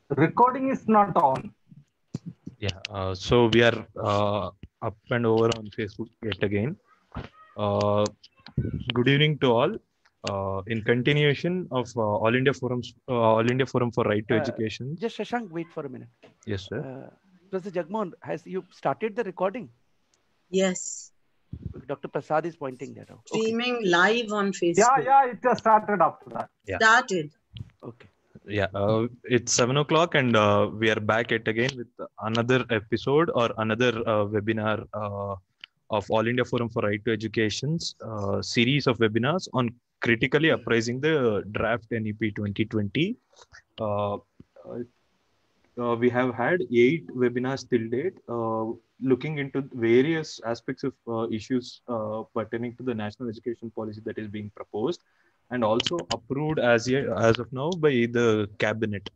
Recording is not on. Yeah, so we are up and over on Facebook yet again. Good evening to all. In continuation of All India Forum for Right to Education. Just Shashank, wait for a minute. Yes, sir. Professor Jagmohan, has you started the recording? Yes. Dr. Prasad is pointing that out. Streaming live on Facebook. Yeah, it has started after that. Yeah. Started. Okay. Yeah, it's 7 o'clock and we are back yet again with another episode or another webinar of All India Forum for Right to Education's series of webinars on critically appraising the draft NEP 2020. We have had 8 webinars till date, looking into various aspects of issues pertaining to the national education policy that is being proposed and also approved as of now by the cabinet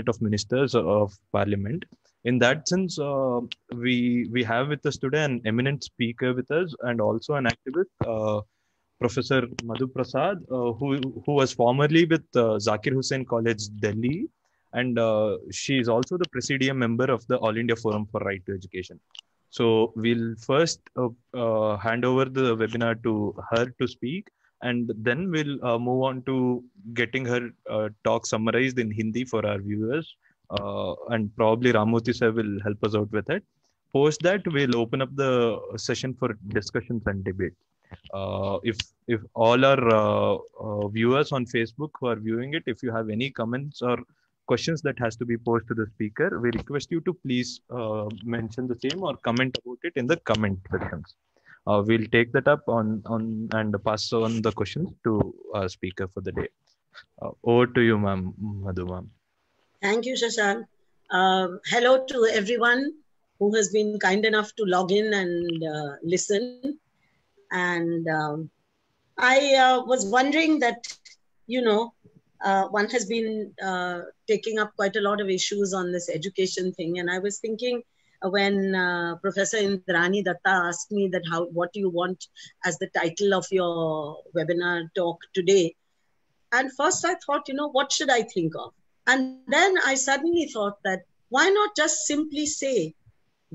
of ministers of parliament. In that sense, we have with us today an eminent speaker with us and also an activist, Professor Madhu Prasad, who was formerly with Zakir Hussain College, Delhi, and she is also the Presidium member of the All India Forum for Right to Education. So we'll first hand over the webinar to her to speak, and then we'll move on to getting her talk summarized in Hindi for our viewers, and probably Ramurthy sir will help us out with it. Post that, we'll open up the session for discussions and debate. If all our viewers on Facebook who are viewing it, if you have any comments or questions that has to be posed to the speaker, we request you to please mention the same or comment about it in the comment sections. We'll take that up on and pass on the questions to our speaker for the day. Over to you, ma'am, Madhu, ma'am. Thank you, Shashank. Hello to everyone who has been kind enough to log in and listen. And I was wondering that, one has been taking up quite a lot of issues on this education thing. And I was thinking when Professor Indrani Datta asked me that what do you want as the title of your webinar talk today? And first I thought, what should I think of? And then I suddenly thought that why not just simply say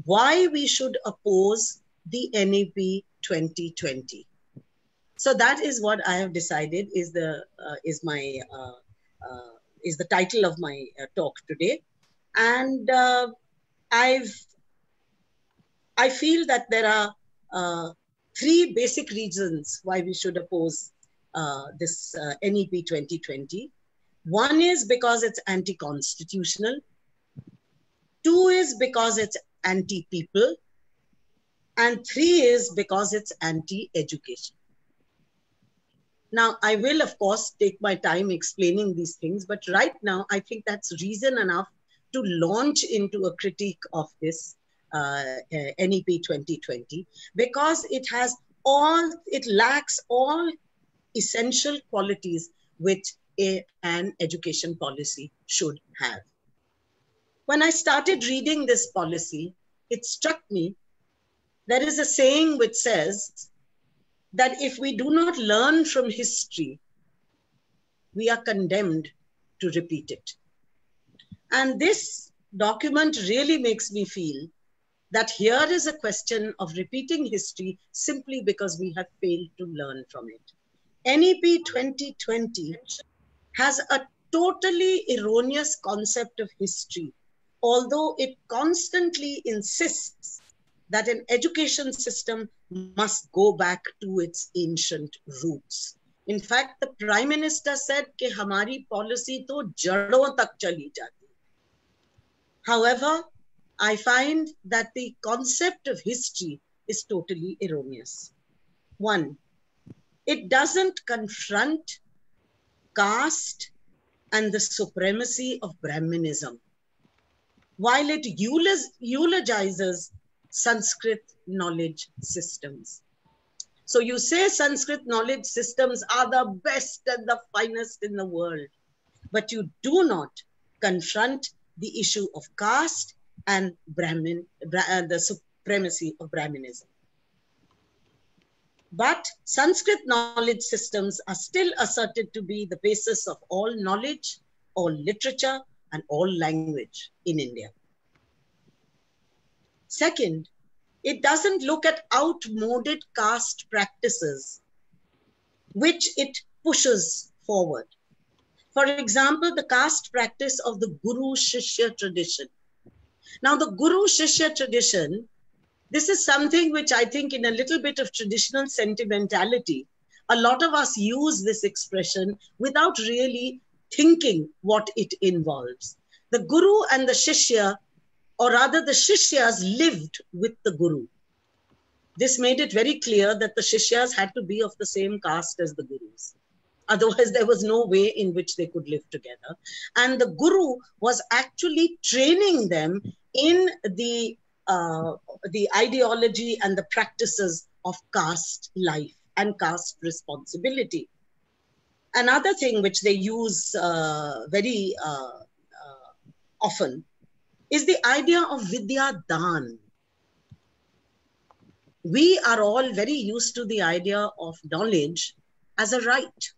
why we should oppose the NEP 2020. So that is what I have decided is the title of my talk today. And I feel that there are 3 basic reasons why we should oppose this NEP 2020. One is because it's anti-constitutional. 2 is because it's anti-people. And 3 is because it's anti-education. Now, I will, of course, take my time explaining these things, but right now, I think that's reason enough to launch into a critique of this NEP 2020, because it lacks all essential qualities which an education policy should have. When I started reading this policy, it struck me there is a saying which says that if we do not learn from history, we are condemned to repeat it. And this document really makes me feel that here is a question of repeating history simply because we have failed to learn from it. NEP 2020 has a totally erroneous concept of history, although it constantly insists that an education system must go back to its ancient roots. In fact, the Prime Minister said कि हमारी policy तो जड़ों तक चली जाती. However, I find that the concept of history is totally erroneous. 1, it doesn't confront caste and the supremacy of Brahminism, while it eulogizes Sanskrit knowledge systems. So you say Sanskrit knowledge systems are the best and the finest in the world, but you do not confront the issue of caste and the supremacy of Brahminism. But Sanskrit knowledge systems are still asserted to be the basis of all knowledge, all literature and all language in India. Second, it doesn't look at outmoded caste practices, which it pushes forward. For example, the caste practice of the Guru Shishya tradition. Now, the Guru Shishya tradition, this is something which I think in a little bit of traditional sentimentality, a lot of us use this expression without really thinking what it involves. The Guru and the Shishya, or rather the Shishyas, lived with the Guru. This made it very clear that the Shishyas had to be of the same caste as the Gurus. Otherwise, there was no way in which they could live together. And the Guru was actually training them in the ideology and the practices of caste life and caste responsibility. Another thing which they use very often is the idea of Vidya Dan. We are all very used to the idea of knowledge as a right,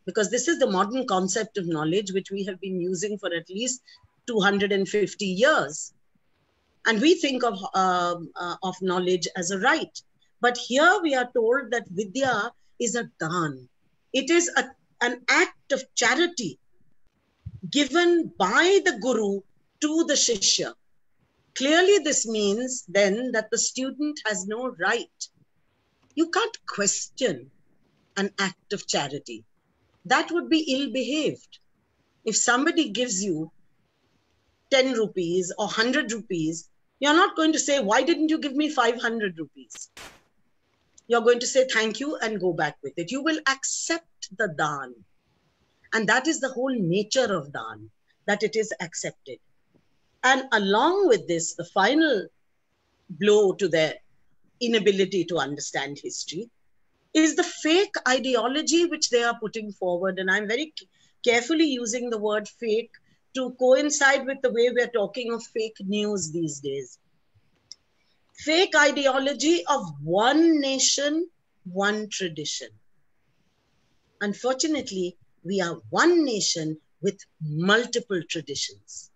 because this is the modern concept of knowledge which we have been using for at least 250 years. And we think of knowledge as a right. But here we are told that Vidya is a dan. It is an act of charity given by the Guru to the Shishya. Clearly, this means then that the student has no right. You can't question an act of charity. That would be ill-behaved. If somebody gives you 10 rupees or 100 rupees, you're not going to say, why didn't you give me 500 rupees? You're going to say thank you and go back with it. You will accept the dan. And that is the whole nature of dan, that it is accepted. And along with this, the final blow to their inability to understand history is the fake ideology which they are putting forward. And I'm very carefully using the word fake to coincide with the way we're talking of fake news these days. Fake ideology of one nation, one tradition. Unfortunately, we are one nation with multiple traditions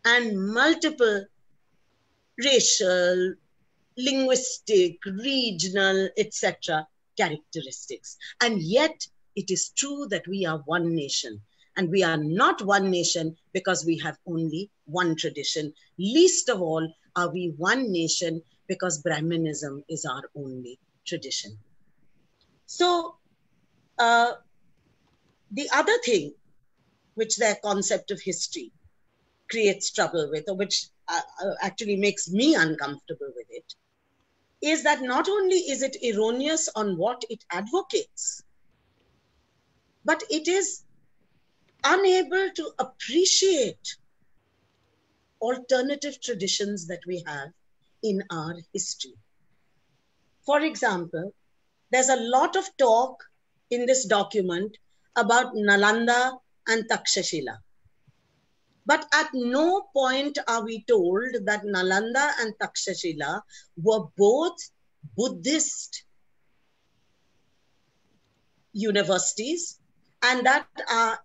and multiple racial, linguistic, regional, etc. characteristics. And yet it is true that we are one nation. And we are not one nation because we have only one tradition. Least of all are we one nation because Brahmanism is our only tradition. So the other thing which their concept of history creates trouble with, or which actually makes me uncomfortable with it, is that not only is it erroneous on what it advocates, but it is unable to appreciate alternative traditions that we have in our history. For example, there's a lot of talk in this document about Nalanda and Takshashila. But at no point are we told that Nalanda and Takshashila were both Buddhist universities, and that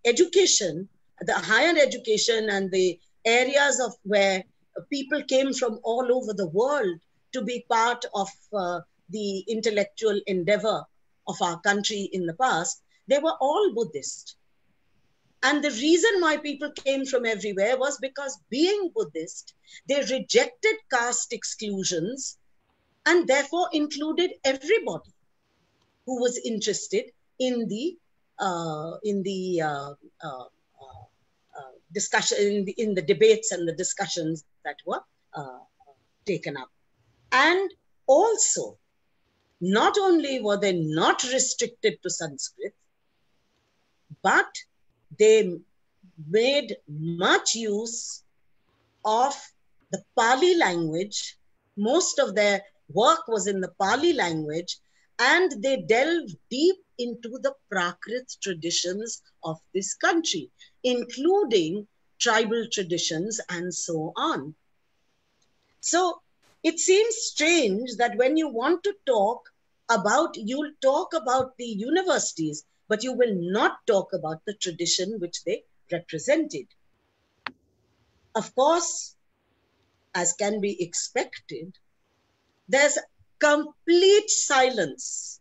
education, the higher education and the areas of where people came from all over the world to be part of the intellectual endeavor of our country in the past, they were all Buddhist. And the reason why people came from everywhere was because, being Buddhist, they rejected caste exclusions and therefore included everybody who was interested in the discussion, in the debates and the discussions that were taken up. And also, not only were they not restricted to Sanskrit, but they made much use of the Pali language. Most of their work was in the Pali language, and they delved deep into the Prakrit traditions of this country, including tribal traditions and so on. So it seems strange that when you want to talk about, you'll talk about the universities, but you will not talk about the tradition which they represented. Of course, as can be expected, there's complete silence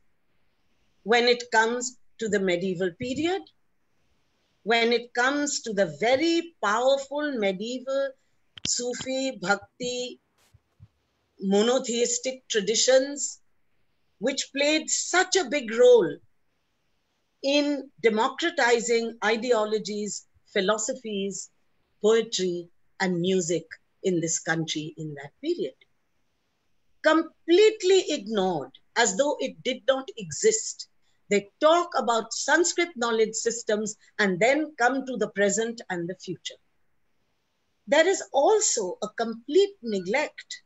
when it comes to the medieval period, when it comes to the very powerful medieval Sufi, Bhakti, monotheistic traditions, which played such a big role in democratizing ideologies, philosophies, poetry, and music in this country in that period. Completely ignored, as though it did not exist. They talk about Sanskrit knowledge systems and then come to the present and the future. There is also a complete neglect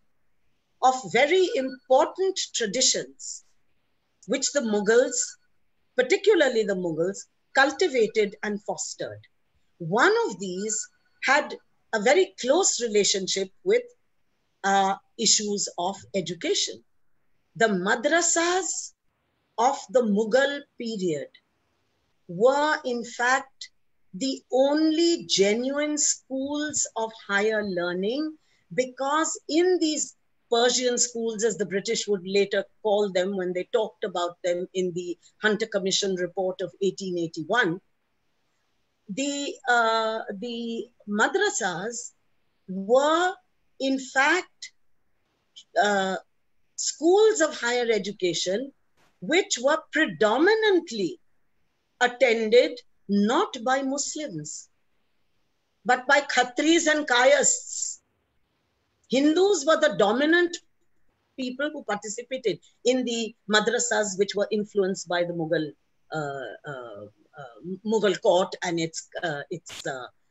of very important traditions which the Mughals, particularly the Mughals, cultivated and fostered. One of these had a very close relationship with issues of education. The madrasas of the Mughal period were in fact the only genuine schools of higher learning, because in these Persian schools, as the British would later call them when they talked about them in the Hunter Commission report of 1881, the madrasas were in fact schools of higher education which were predominantly attended not by Muslims, but by Khatris and Kayasts. Hindus were the dominant people who participated in the madrasas which were influenced by the Mughal court and its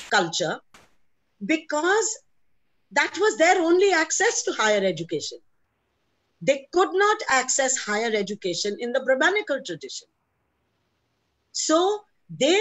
culture, because that was their only access to higher education. They could not access higher education in the Brahmanical tradition. So they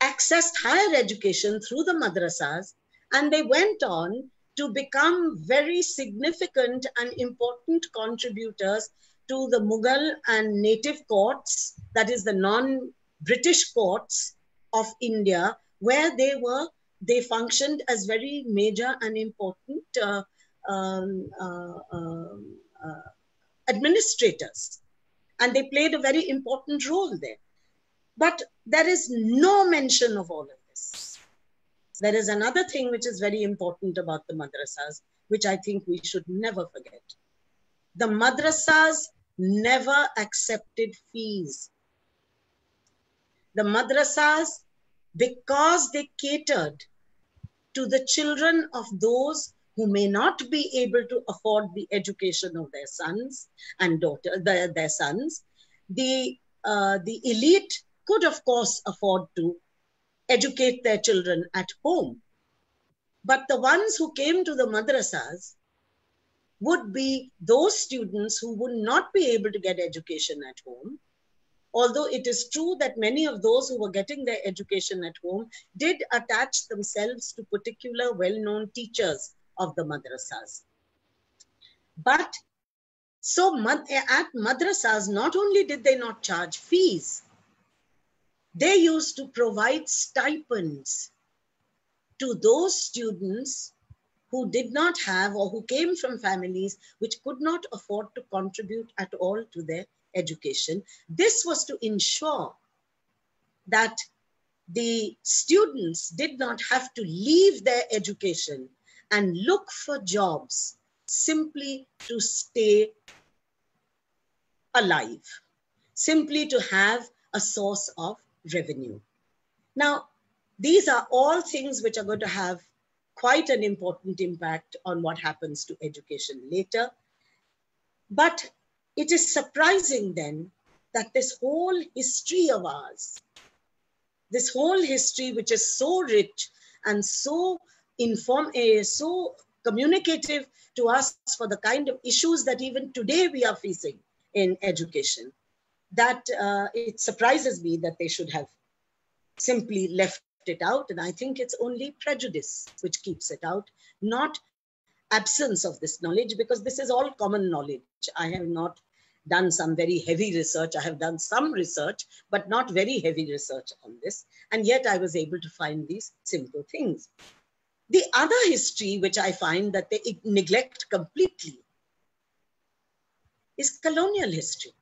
accessed higher education through the madrasas, and they went on to become very significant and important contributors to the Mughal and native courts, that is the non-British courts of India, where they functioned as very major and important administrators. And they played a very important role there. But there is no mention of all of this. There is another thing which is very important about the madrasas, which I think we should never forget. The madrasas never accepted fees. The madrasas, because they catered to the children of those who may not be able to afford the education of their sons and daughters, their sons, the elite could of course afford to educate their children at home. But the ones who came to the madrasas would be those students who would not be able to get education at home. Although it is true that many of those who were getting their education at home did attach themselves to particular well-known teachers of the madrasas. But so at madrasas, not only did they not charge fees, they used to provide stipends to those students who did not have or who came from families which could not afford to contribute at all to their education. This was to ensure that the students did not have to leave their education and look for jobs simply to stay alive, simply to have a source of revenue. Now, these are all things which are going to have quite an important impact on what happens to education later. But it is surprising then that this whole history of ours, this whole history which is so rich and so so communicative to us for the kind of issues that even today we are facing in education, that it surprises me that they should have simply left it out. And I think it's only prejudice which keeps it out, not absence of this knowledge, because this is all common knowledge. I have not done some very heavy research. I have done some research, but not very heavy research on this. And yet I was able to find these simple things. The other history, which I find that they neglect completely, is colonial history.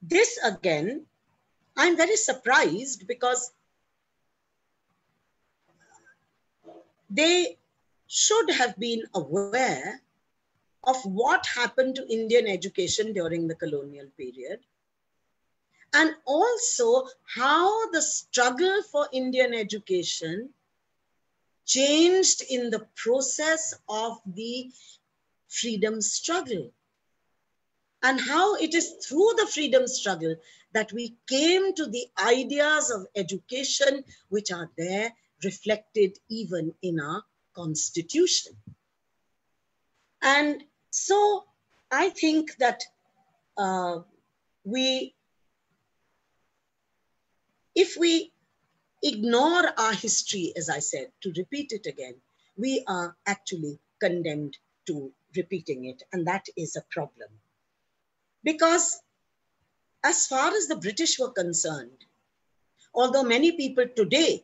This again, I'm very surprised because they should have been aware of what happened to Indian education during the colonial period, and also how the struggle for Indian education changed in the process of the freedom struggle, and how it is through the freedom struggle that we came to the ideas of education which are there reflected even in our constitution. And so I think that if we ignore our history, as I said, to repeat it again, we are actually condemned to repeating it. And that is a problem. Because as far as the British were concerned, although many people today,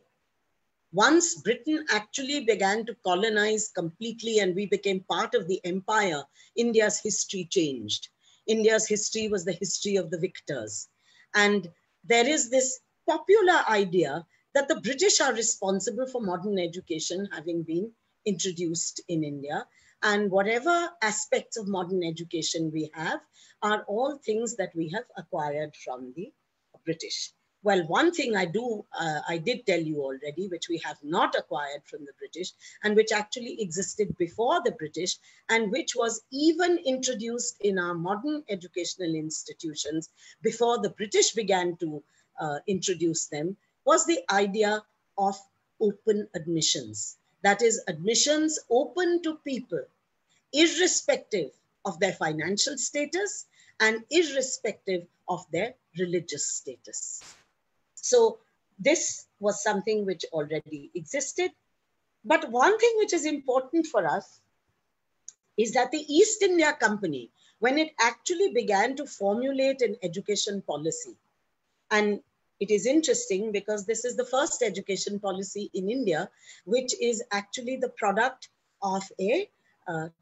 once Britain actually began to colonize completely and we became part of the empire, India's history changed. India's history was the history of the victors. And there is this popular idea that the British are responsible for modern education having been introduced in India. And whatever aspects of modern education we have are all things that we have acquired from the British. Well, one thing I did tell you already, which we have not acquired from the British and which actually existed before the British and which was even introduced in our modern educational institutions before the British began to introduce them, was the idea of open admissions. That is, admissions open to people, irrespective of their financial status and irrespective of their religious status. So this was something which already existed. But one thing which is important for us is that the East India Company, when it actually began to formulate an education policy, and it is interesting because this is the first education policy in India, which is actually the product of a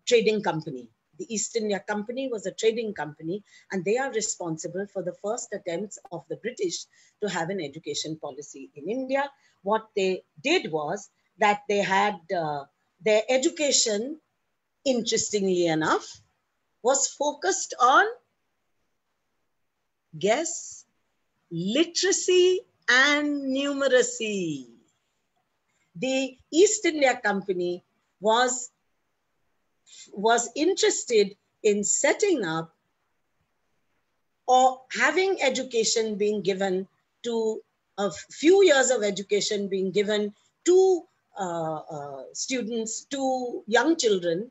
trading company. The East India Company was a trading company, and they are responsible for the first attempts of the British to have an education policy in India. What they did was that they had their education, interestingly enough, was focused on, guess, literacy and numeracy. The East India Company was interested in setting up or having education being given to a few years of education being given to students, to young children,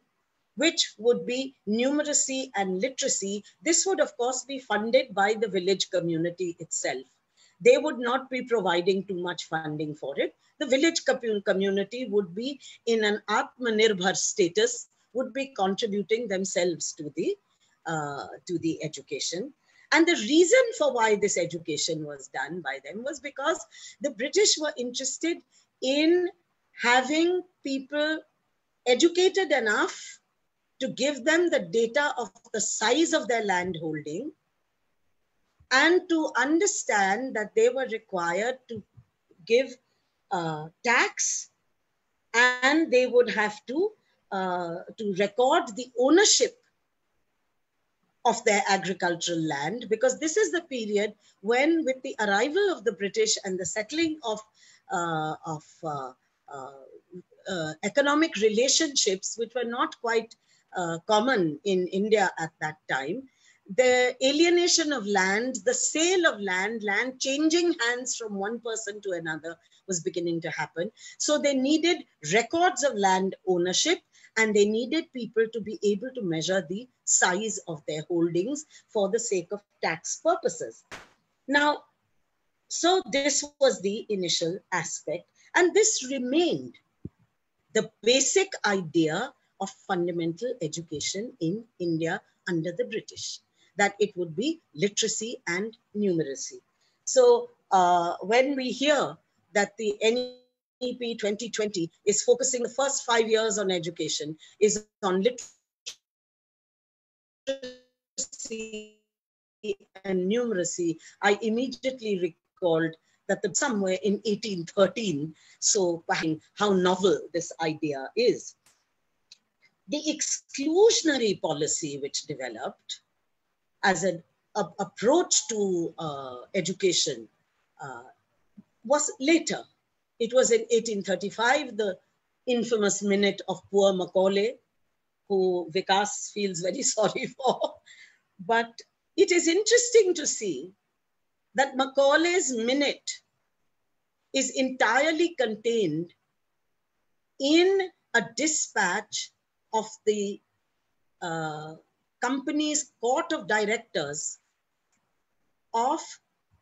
which would be numeracy and literacy. This would, of course, be funded by the village community itself. They would not be providing too much funding for it. The village community would be in an Atmanirbhar status, would be contributing themselves to the education. And the reason for why this education was done by them was because the British were interested in having people educated enough to give them the data of the size of their land holding and to understand that they were required to give tax, and they would have to record the ownership of their agricultural land, because this is the period when, with the arrival of the British and the settling of economic relationships, which were not quite common in India at that time, the alienation of land, the sale of land changing hands from one person to another was beginning to happen. So they needed records of land ownership, and they needed people to be able to measure the size of their holdings for the sake of tax purposes. Now, so this was the initial aspect, and this remained the basic idea of fundamental education in India under the British. that it would be literacy and numeracy. So when we hear that the NEP 2020 is focusing the first 5 years on education, is on literacy and numeracy, I immediately recalled that somewhere in 1813, so how novel this idea is. The exclusionary policy which developed as an approach to education was later. It was in 1835, the infamous minute of poor Macaulay, who Vikas feels very sorry for. But it is interesting to see that Macaulay's minute is entirely contained in a dispatch of the company's court of directors of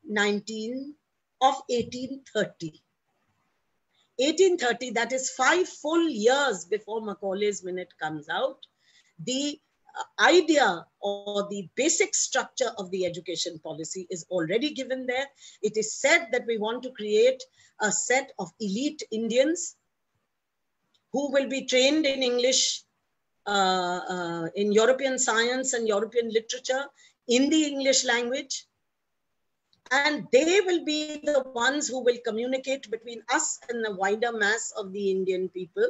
1830. 1830, that is 5 full years before Macaulay's minute comes out. The idea or the basic structure of the education policy is already given there. It is said that we want to create a set of elite Indians who will be trained in English, in European science and European literature, in the English language. And they will be the ones who will communicate between us and the wider mass of the Indian people.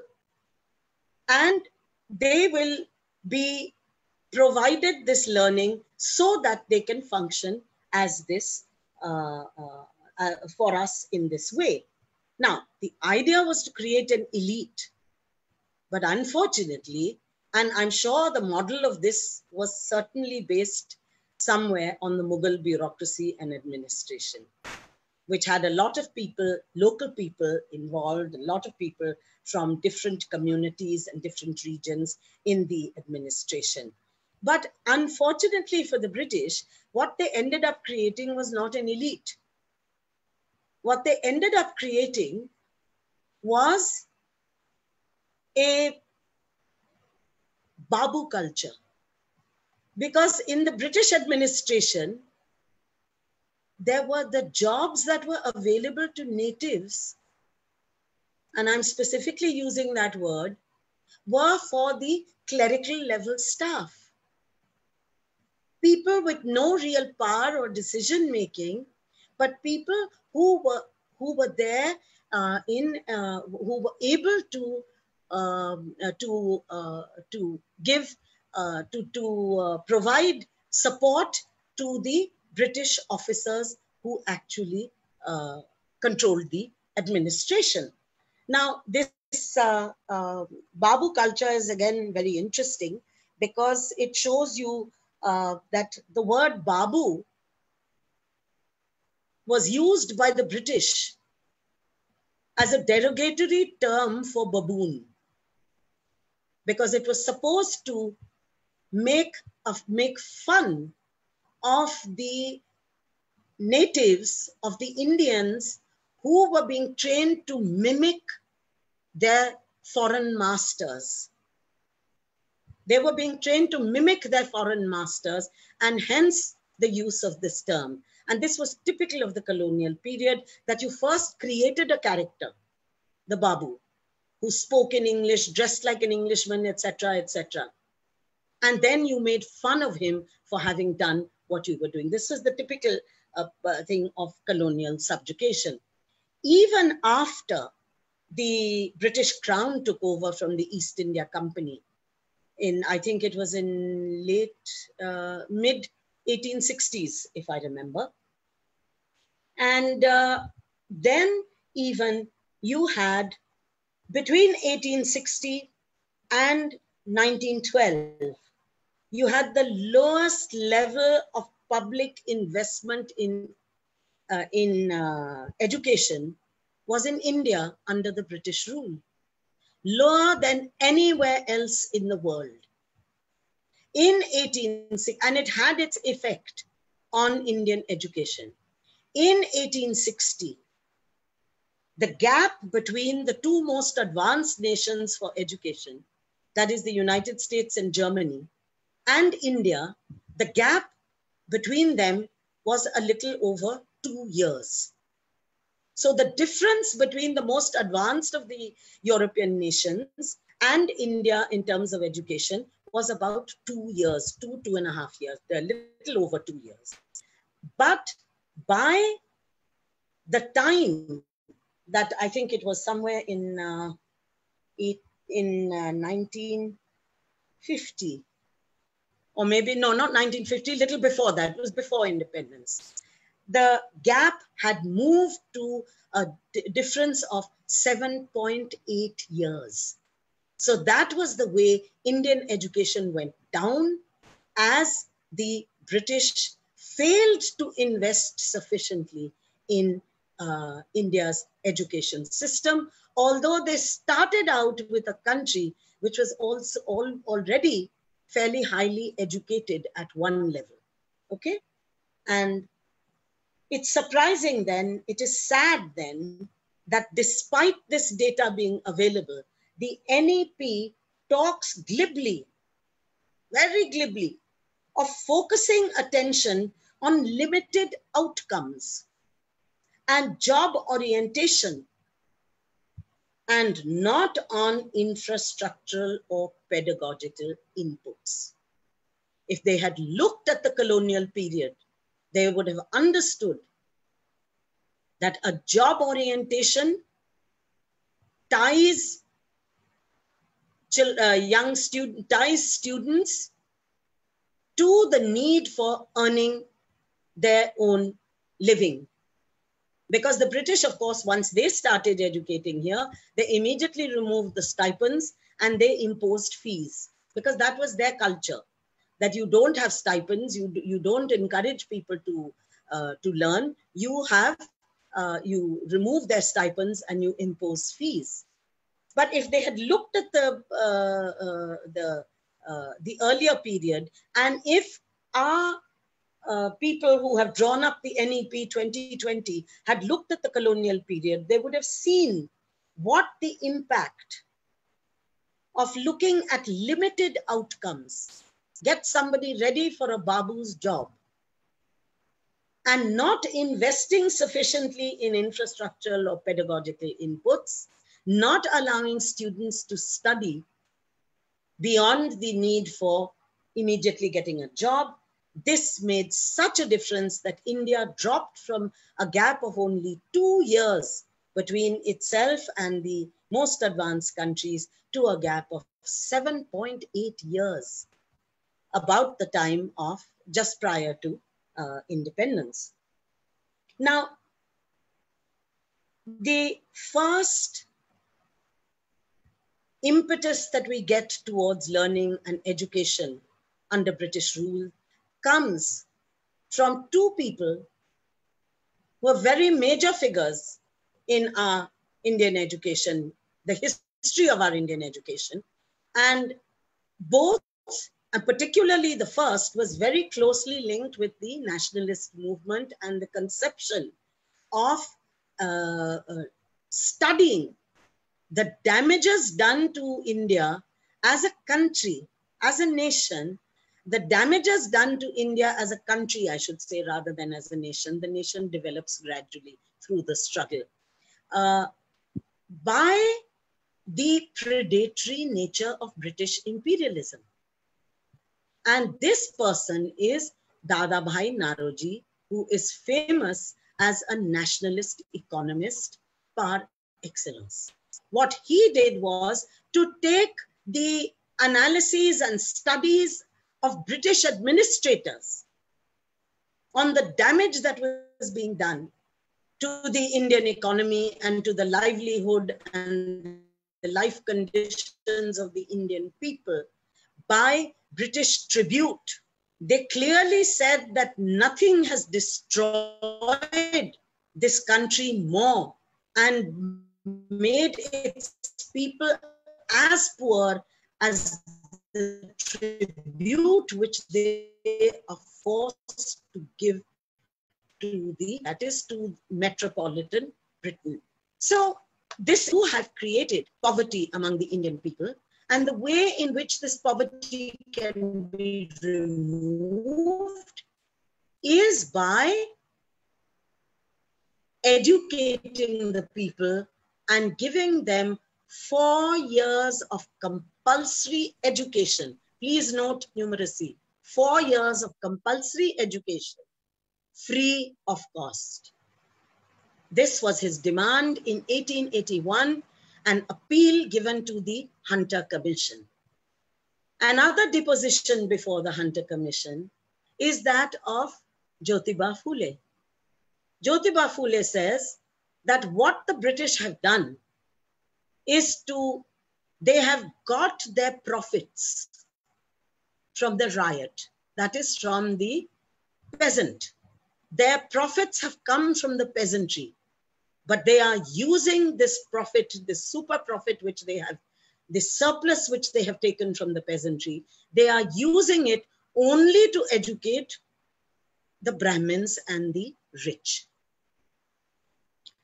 And they will be provided this learning so that they can function as this for us in this way. Now, the idea was to create an elite, but unfortunately, and I'm sure the model of this was certainly based somewhere on the Mughal bureaucracy and administration, which had a lot of people, local people involved, a lot of people from different communities and different regions in the administration. But unfortunately for the British, what they ended up creating was not an elite. What they ended up creating was a Babu culture. Because in the British administration, there were the jobs that were available to natives, and I'm specifically using that word, were for the clerical level staff. People with no real power or decision making, but people who were there who were able to provide support to the British officers who actually controlled the administration. Now, this Babu culture is again very interesting because it shows you that the word Babu was used by the British as a derogatory term for baboon, because it was supposed to make fun of the natives, of the Indians who were being trained to mimic their foreign masters. They were being trained to mimic their foreign masters, and hence the use of this term. And this was typical of the colonial period, that you first created a character, the Babu, who spoke in English, dressed like an Englishman, etc., etc. And then you made fun of him for having done what you were doing. This was the typical thing of colonial subjugation. Even after the British Crown took over from the East India Company, I think it was in mid 1860s, if I remember. And then even you had, between 1860 and 1912, you had the lowest level of public investment in education was in India under the British rule, lower than anywhere else in the world. In 1860, and it had its effect on Indian education. In 1860, the gap between the two most advanced nations for education, that is the United States and Germany, and India, the gap between them was a little over 2 years. So the difference between the most advanced of the European nations and India in terms of education was about 2 years, 2.5 years, a little over 2 years. But by the time that I think it was somewhere in 1950, or maybe, no, not 1950, a little before that, it was before independence. The gap had moved to a difference of 7.8 years. So that was the way Indian education went down as the British failed to invest sufficiently in India's education system, although they started out with a country which was also already fairly highly educated at one level, okay? And it's surprising then, it is sad then, that despite this data being available, the NEP talks glibly, very glibly, of focusing attention on limited outcomes and job orientation, and not on infrastructural or pedagogical inputs. If they had looked at the colonial period, they would have understood that a job orientation ties students to the need for earning their own living. Because the British, of course, once they started educating here, they immediately removed the stipends and they imposed fees, because that was their culture, that you don't have stipends, you don't encourage people to learn, you remove their stipends and you impose fees. But if they had looked at the earlier period, and if our people who have drawn up the NEP 2020 had looked at the colonial period, they would have seen what the impact of looking at limited outcomes, get somebody ready for a babu's job, and not investing sufficiently in infrastructural or pedagogical inputs, not allowing students to study beyond the need for immediately getting a job. This made such a difference that India dropped from a gap of only 2 years between itself and the most advanced countries to a gap of 7.8 years, about the time of just prior to independence. Now, the first impetus that we get towards learning and education under British rule comes from two people who are very major figures in our Indian education, the history of our Indian education. And both, and particularly the first, was very closely linked with the nationalist movement and the conception of studying the damages done to India as a country, as a nation, the damages done to India as a country, I should say, rather than as a nation. The nation develops gradually through the struggle. By the predatory nature of British imperialism. And this person is Dadabhai Naoroji, who is famous as a nationalist economist par excellence. What he did was to take the analyses and studies of British administrators on the damage that was being done to the Indian economy and to the livelihood and the life conditions of the Indian people by British tribute. They clearly said that nothing has destroyed this country more and made its people as poor as the tribute which they are forced to give to that is to metropolitan Britain. So this too have created poverty among the Indian people, and the way in which this poverty can be removed is by educating the people and giving them 4 years of compulsory education. Please note numeracy, 4 years of compulsory education, free of cost. This was his demand in 1881, an appeal given to the Hunter Commission. Another deposition before the Hunter Commission is that of Jyotiba Phule. Jyotiba Phule says that what the British have done is they have got their profits from the riot, that is from the peasant. Their profits have come from the peasantry, but they are using this profit, this super profit which they have, the surplus which they have taken from the peasantry, they are using it only to educate the Brahmins and the rich.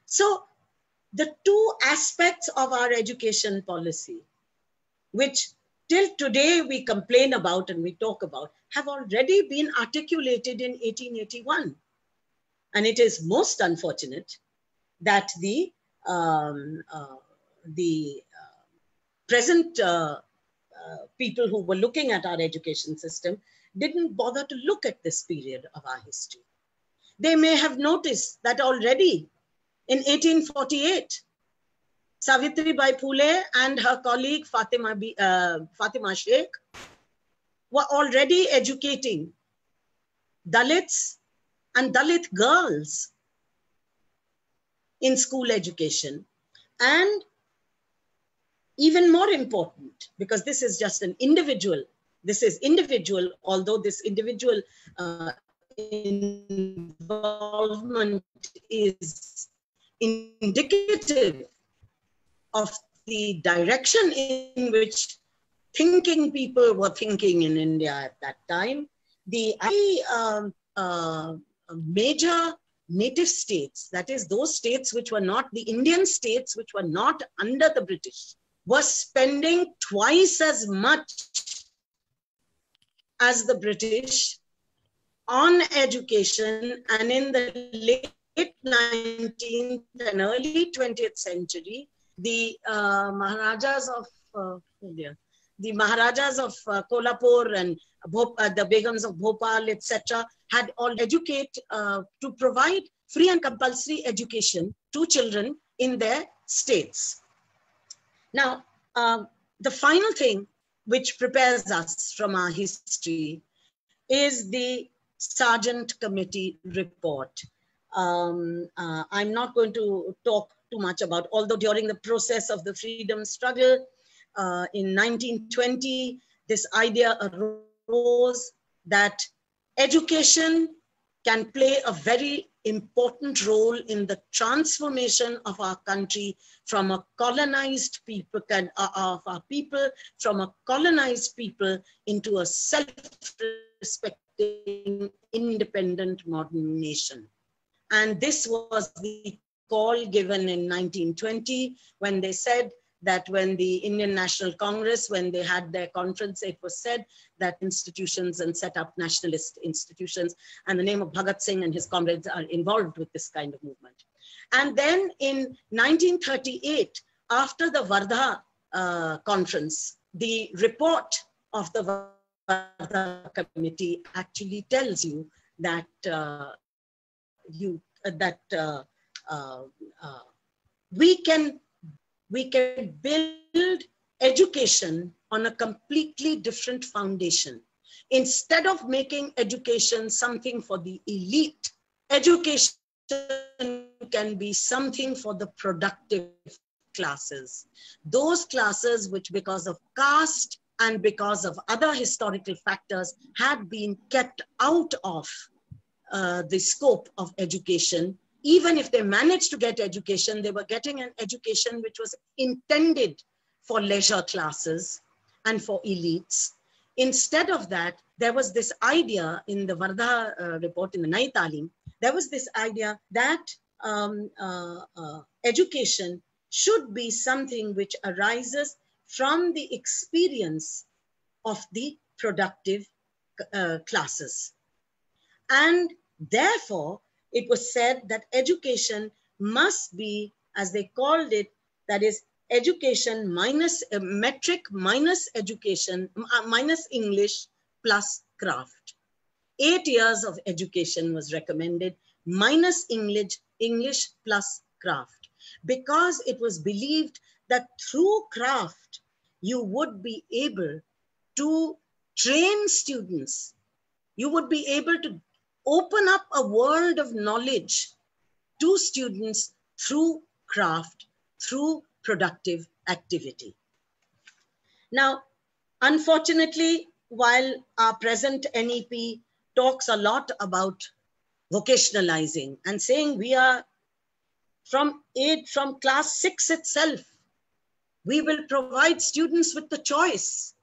So the two aspects of our education policy, which till today we complain about and we talk about, have already been articulated in 1881. And it is most unfortunate that the present people who were looking at our education system didn't bother to look at this period of our history. They may have noticed that already in 1848, Savitribai Phule and her colleague Fatima Sheikh were already educating Dalits and Dalit girls in school education. And even more important, because this is just an individual, although this individual involvement is indicative of the direction in which thinking people were thinking in India at that time. The major native states, that is those states which were not the Indian states, which were not under the British, were spending twice as much as the British on education. And in the late 19th and early 20th century, the Maharajas of Kolhapur and the Begums of Bhopal, etc., had all educate to provide free and compulsory education to children in their states. Now, the final thing which prepares us from our history is the Sargent Committee report. I'm not going to talk too much about, although during the process of the freedom struggle in 1920, this idea arose that education can play a very important role in the transformation of our country from a colonized people, from a colonized people into a self-respecting, independent modern nation. And this was the call given in 1920 when they said that when the Indian National Congress, when they had their conference, it was said that institutions and set up nationalist institutions, and the name of Bhagat Singh and his comrades are involved with this kind of movement. And then in 1938, after the Wardha conference, the report of the Wardha Committee actually tells you that we can build education on a completely different foundation. Instead of making education something for the elite, education can be something for the productive classes. Those classes which, because of caste and because of other historical factors, had been kept out of the scope of education. Even if they managed to get education, they were getting an education which was intended for leisure classes and for elites. Instead of that, there was this idea in the Wardha report, in the Nai Talim, there was this idea that education should be something which arises from the experience of the productive classes. And Therefore, it was said that education must be, as they called it, that is education minus metric minus education minus English plus craft. 8 years of education was recommended minus English plus craft, because it was believed that through craft you would be able to train students. You would be able to open up a world of knowledge to students through craft, through productive activity. Now, unfortunately, while our present NEP talks a lot about vocationalizing and saying we are from class 6 itself, we will provide students with the choice.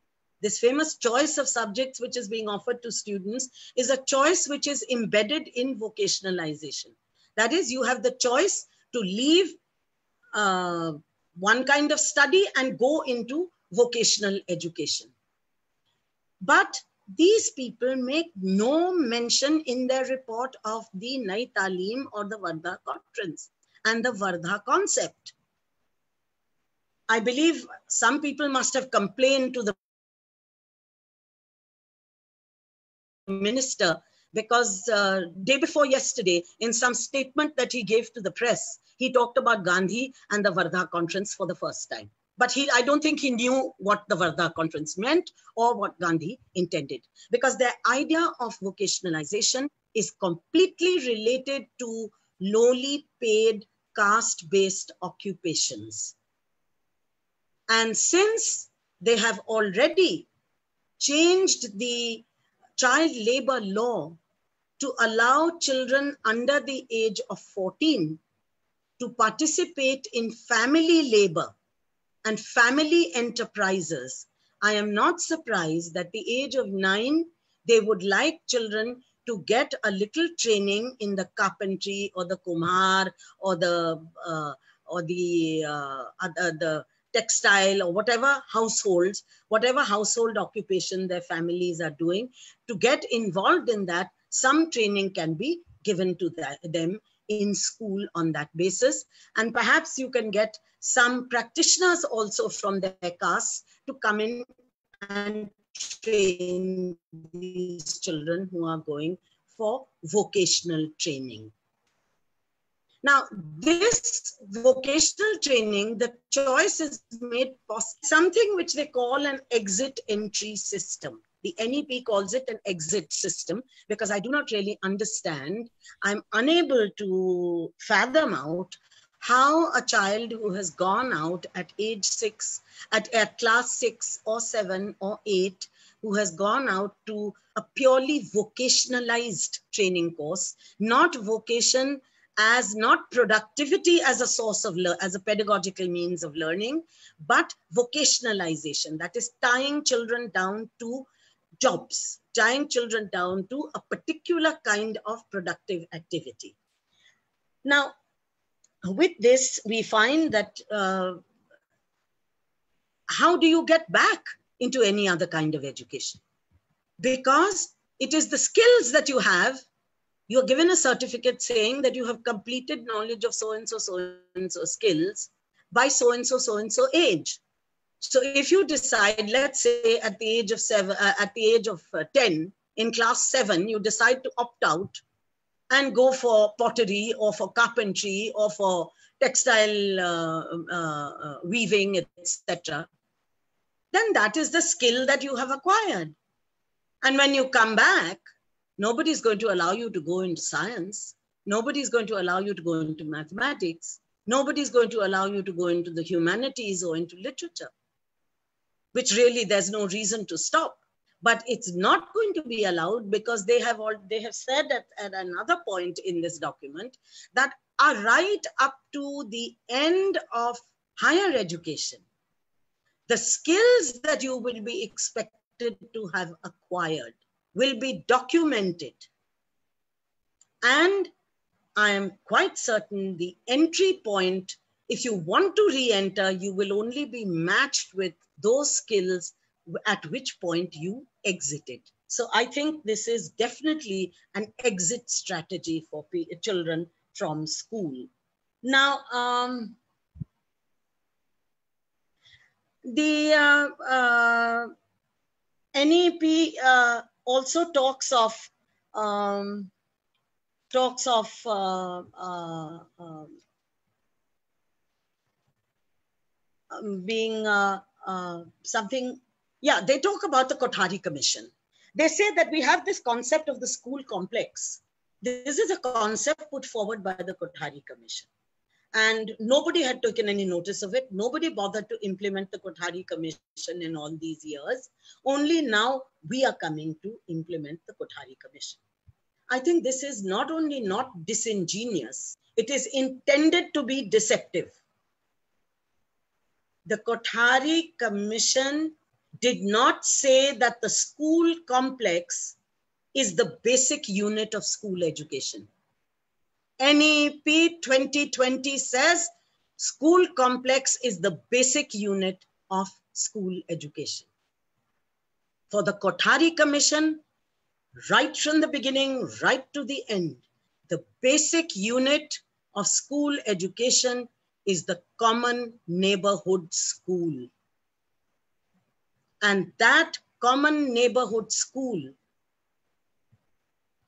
This famous choice of subjects which is being offered to students is a choice which is embedded in vocationalization. That is, you have the choice to leave one kind of study and go into vocational education. But these people make no mention in their report of the Nai Taaleem or the Wardha Conference and the Wardha concept. I believe some people must have complained to the minister, because day before yesterday, in some statement that he gave to the press, he talked about Gandhi and the Wardha Conference for the first time. But I don't think he knew what the Wardha Conference meant or what Gandhi intended, because their idea of vocationalization is completely related to lowly paid caste-based occupations. And since they have already changed the child labor law to allow children under the age of 14 to participate in family labor and family enterprises, I am not surprised that at the age of 9, they would like children to get a little training in the carpentry or the kumar or the textile or whatever household occupation their families are doing. To get involved in that, some training can be given to them in school on that basis. And perhaps you can get some practitioners also from their caste to come in and train these children who are going for vocational training. Now, this vocational training, the choice is made possible, something which they call an exit entry system. The NEP calls it an exit system because I do not really understand. I'm unable to fathom out how a child who has gone out at age 6, at class 6 or 7 or 8, who has gone out to a purely vocationalized training course, not vocation as not productivity as a source of as a pedagogical means of learning, but vocationalization, that is tying children down to jobs, tying children down to a particular kind of productive activity. Now, with this, we find that how do you get back into any other kind of education? Because it is the skills that you have. You're given a certificate saying that you have completed knowledge of so-and-so skills by so-and-so age. So if you decide, let's say at the age of 10, in class 7, you decide to opt out and go for pottery or for carpentry or for textile weaving, etc., then that is the skill that you have acquired. And when you come back, nobody's going to allow you to go into science. Nobody's going to allow you to go into mathematics. Nobody's going to allow you to go into the humanities or into literature, which really there's no reason to stop. But it's not going to be allowed because they have said at another point in this document that are right up to the end of higher education, the skills that you will be expected to have acquired will be documented. And I am quite certain the entry point, if you want to re-enter, you will only be matched with those skills at which point you exited. So I think this is definitely an exit strategy for children from school. Now, the NEP also talks of being something. Yeah, they talk about the Kothari Commission. They say that we have this concept of the school complex. This is a concept put forward by the Kothari Commission. And nobody had taken any notice of it. Nobody bothered to implement the Kothari Commission in all these years. Only now we are coming to implement the Kothari Commission. I think this is not only not disingenuous, it is intended to be deceptive. The Kothari Commission did not say that the school complex is the basic unit of school education. NEP 2020 says school complex is the basic unit of school education. For the Kothari Commission, right from the beginning, right to the end, the basic unit of school education is the common neighborhood school. And that common neighborhood school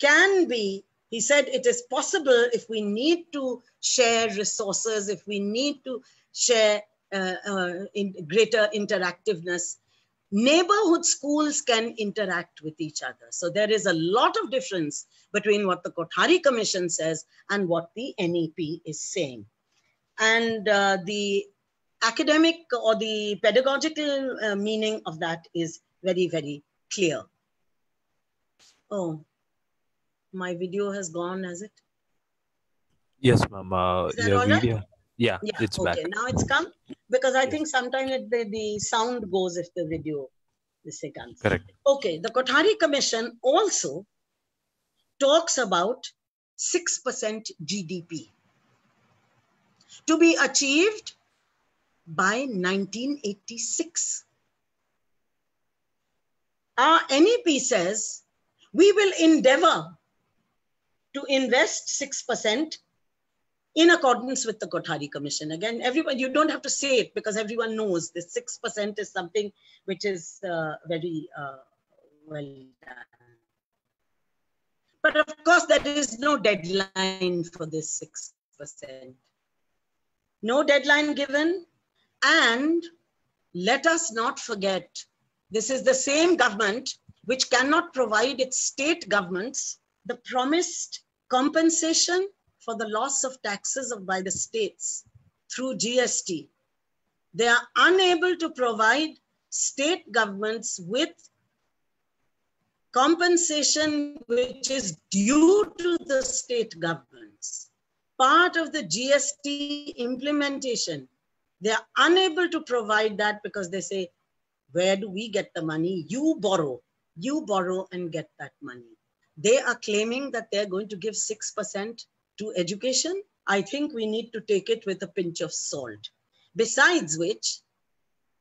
can be, he said, it is possible if we need to share resources, if we need to share in greater interactiveness, neighborhood schools can interact with each other. So there is a lot of difference between what the Kothari Commission says and what the NEP is saying. And the academic or the pedagogical meaning of that is very, very clear. Oh, my video has gone, has it? Yes, ma'am. Your video. Right? Yeah, it's back. Okay, now it's come? Because I think sometimes the sound goes if the video is comes. Correct. Okay, the Kothari Commission also talks about 6% GDP to be achieved by 1986. Our NEP says we will endeavor to invest 6% in accordance with the Kothari Commission. Again, everyone, you don't have to say it because everyone knows this 6% is something which is very well done. But of course, there is no deadline for this 6%. No deadline given. And let us not forget, this is the same government which cannot provide its state governments the promised compensation for the loss of taxes by the states through GST. They are unable to provide state governments with compensation which is due to the state governments. Part of the GST implementation, they are unable to provide that because they say, where do we get the money? You borrow and get that money. They are claiming that they're going to give 6% to education. I think we need to take it with a pinch of salt. Besides which,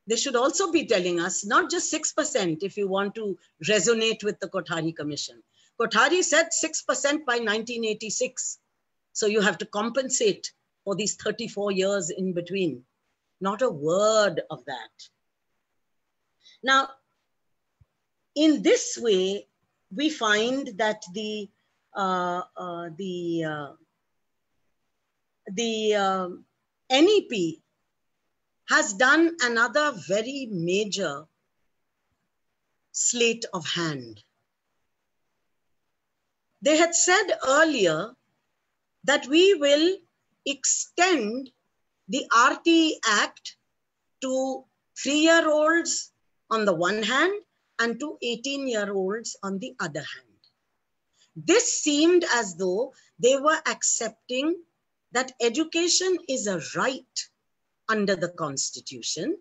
they should also be telling us not just 6% if you want to resonate with the Kothari Commission. Kothari said 6% by 1986. So you have to compensate for these 34 years in between. Not a word of that. Now, in this way, we find that the NEP has done another very major sleight of hand. They had said earlier that we will extend the RTE Act to 3-year-olds on the one hand and to 18-year-olds on the other hand. This seemed as though they were accepting that education is a right under the Constitution,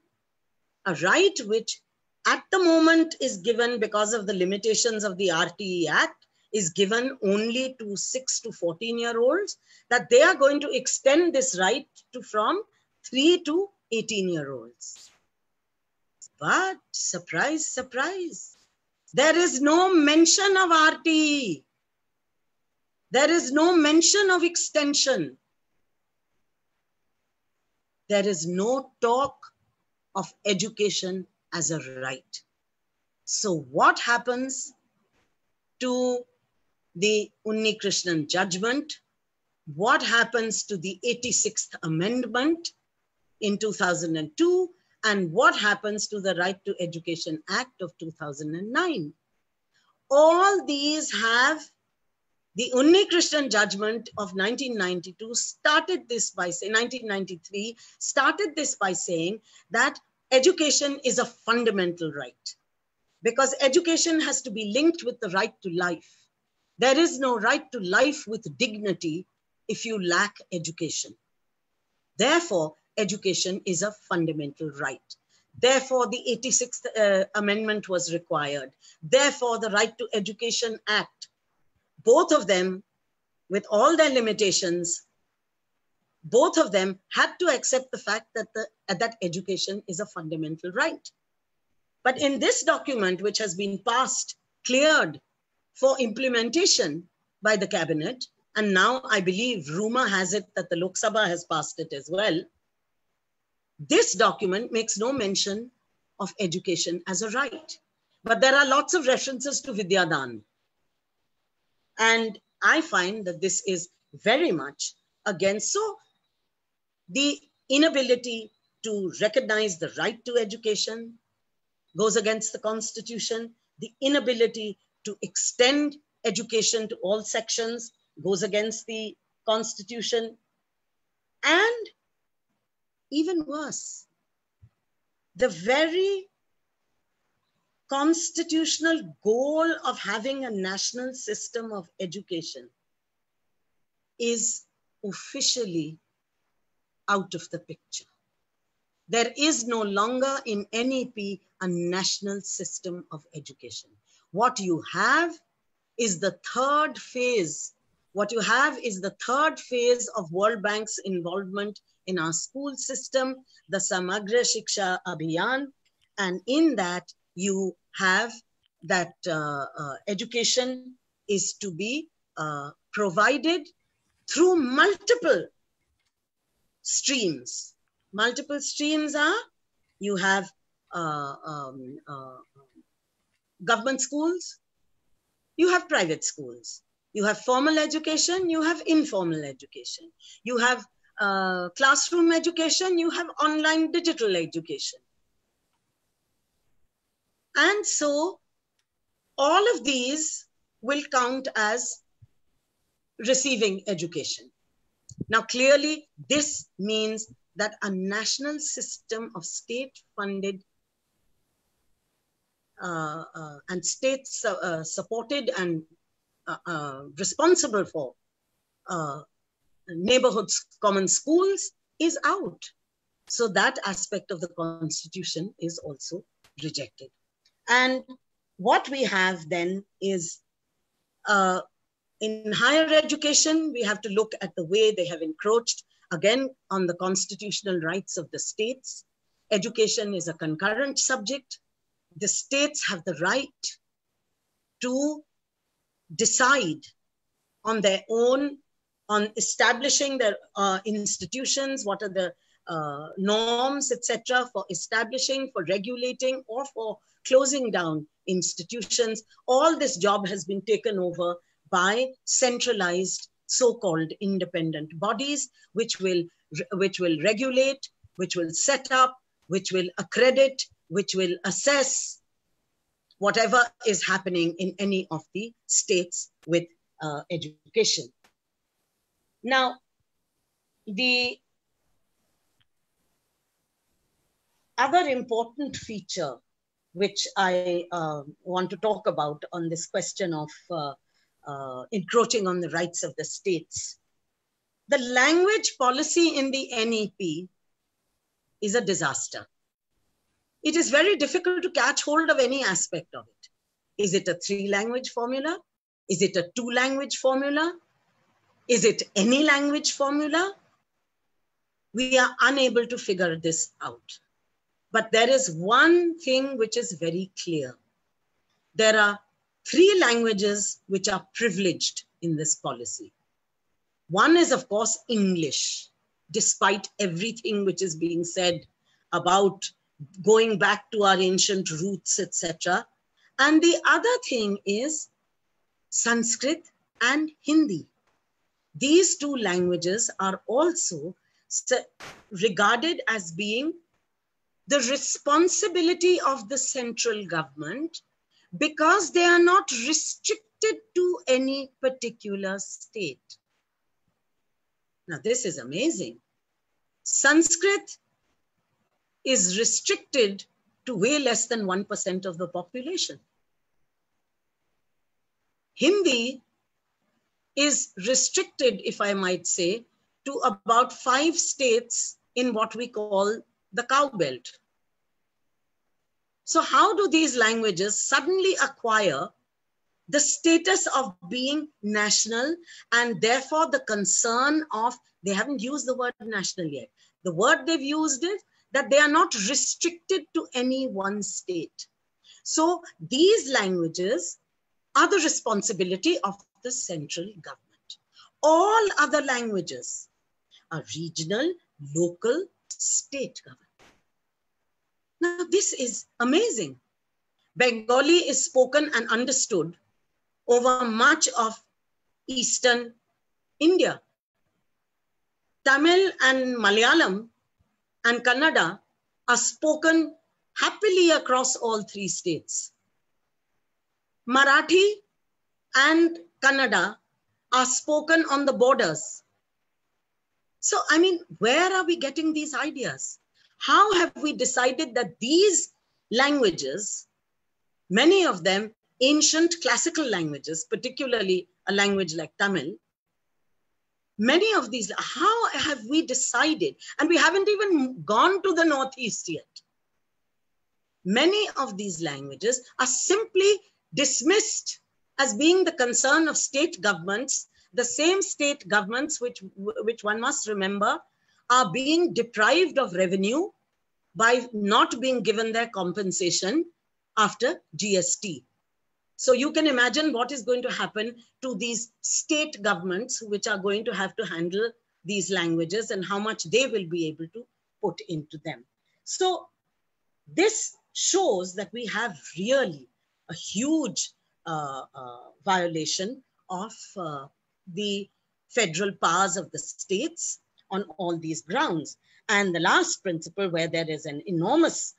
a right which at the moment is given because of the limitations of the RTE Act, is given only to 6 to 14-year-olds, that they are going to extend this right to from 3 to 18-year-olds. But surprise, surprise, There is no mention of RTE. There is no mention of extension. There is no talk of education as a right. So what happens to the Unni Krishnan judgment? What happens to the 86th Amendment in 2002? And what happens to the Right to Education Act of 2009? All these have the Unni Krishnan judgment of 1992 started this by saying, 1993 started this by saying that education is a fundamental right, because education has to be linked with the right to life. There is no right to life with dignity if you lack education. Therefore, education is a fundamental right. Therefore, the 86th Amendment was required. Therefore, the Right to Education Act, both of them, with all their limitations, both of them had to accept the fact that, that education is a fundamental right. But in this document, which has been passed, cleared for implementation by the cabinet, and now I believe rumor has it that the Lok Sabha has passed it as well, this document makes no mention of education as a right. But there are lots of references to Vidyadan. And I find that this is very much against, so the inability to recognize the right to education goes against the Constitution. The inability to extend education to all sections goes against the Constitution. And even worse, the very constitutional goal of having a national system of education is officially out of the picture. There is no longer in NEP a national system of education. What you have is the third phase. What you have is the third phase of World Bank's involvement in our school system, the Samagra Shiksha Abhiyan. And in that, you have that education is to be provided through multiple streams. Multiple streams are, you have government schools, you have private schools, you have formal education, you have informal education, you have classroom education, you have online digital education. And so all of these will count as receiving education. Now, clearly, this means that a national system of state-funded and state-supported and responsible for neighborhoods, common schools is out. So that aspect of the Constitution is also rejected. And what we have then is, in higher education, we have to look at the way they have encroached again on the constitutional rights of the states. Education is a concurrent subject. The states have the right to decide on their own, on establishing their institutions, what are the norms, etc., for establishing, for regulating, or for closing down institutions. All this job has been taken over by centralized so-called independent bodies, which will regulate, which will set up, which will accredit, which will assess whatever is happening in any of the states with education. Now, the other important feature which I want to talk about on this question of encroaching on the rights of the states. The language policy in the NEP is a disaster. It is very difficult to catch hold of any aspect of it. Is it a 3-language formula? Is it a 2-language formula? Is it any language formula? We are unable to figure this out. But there is one thing which is very clear. there are 3 languages which are privileged in this policy. One is, of course, English, despite everything which is being said about going back to our ancient roots, etc. And the other thing is Sanskrit and Hindi. These 2 languages are also regarded as being the responsibility of the central government because they are not restricted to any particular state. Now, this is amazing. Sanskrit is restricted to way less than 1% of the population. Hindi is restricted, if I might say, to about 5 states in what we call the cow belt. So how do these languages suddenly acquire the status of being national and therefore the concern of, they haven't used the word national yet. The word they've used is that they are not restricted to any one state. So these languages are the responsibility of the central government. All other languages are regional, local, state government. Now, this is amazing. Bengali is spoken and understood over much of Eastern India. Tamil and Malayalam and Kannada are spoken happily across all 3 states. Marathi and Kannada are spoken on the borders. So, I mean, where are we getting these ideas? How have we decided that these languages, many of them ancient classical languages, particularly a language like Tamil, many of these, how have we decided? And we haven't even gone to the Northeast yet. Many of these languages are simply dismissed as being the concern of state governments, the same state governments which one must remember are being deprived of revenue by not being given their compensation after GST. So you can imagine what is going to happen to these state governments which are going to have to handle these languages and how much they will be able to put into them. So this shows that we have really a huge violation of the federal powers of the states on all these grounds. And the last principle where there is an enormous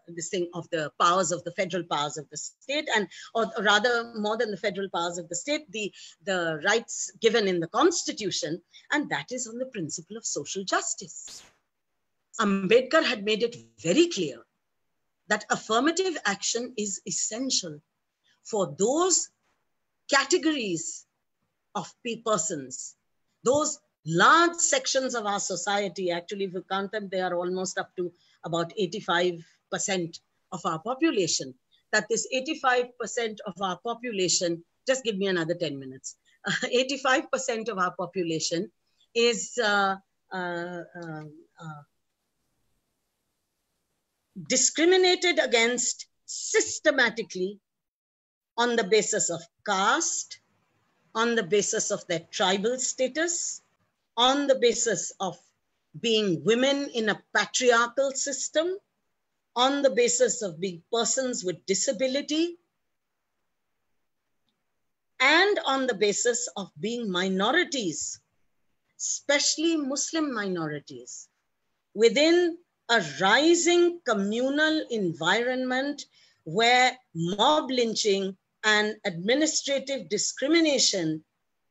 this thing of the powers of the federal powers of the state, and or rather more than the federal powers of the state, the rights given in the Constitution, and that is on the principle of social justice. Ambedkar had made it very clear that affirmative action is essential for those categories of persons, those large sections of our society. Actually, if you count them, they are almost up to about 85% of our population. That this 85% of our population, just give me another 10 minutes, 85% of our population is discriminated against systematically on the basis of caste, on the basis of their tribal status, on the basis of being women in a patriarchal system, on the basis of being persons with disability, and on the basis of being minorities, especially Muslim minorities, within a rising communal environment where mob lynching and administrative discrimination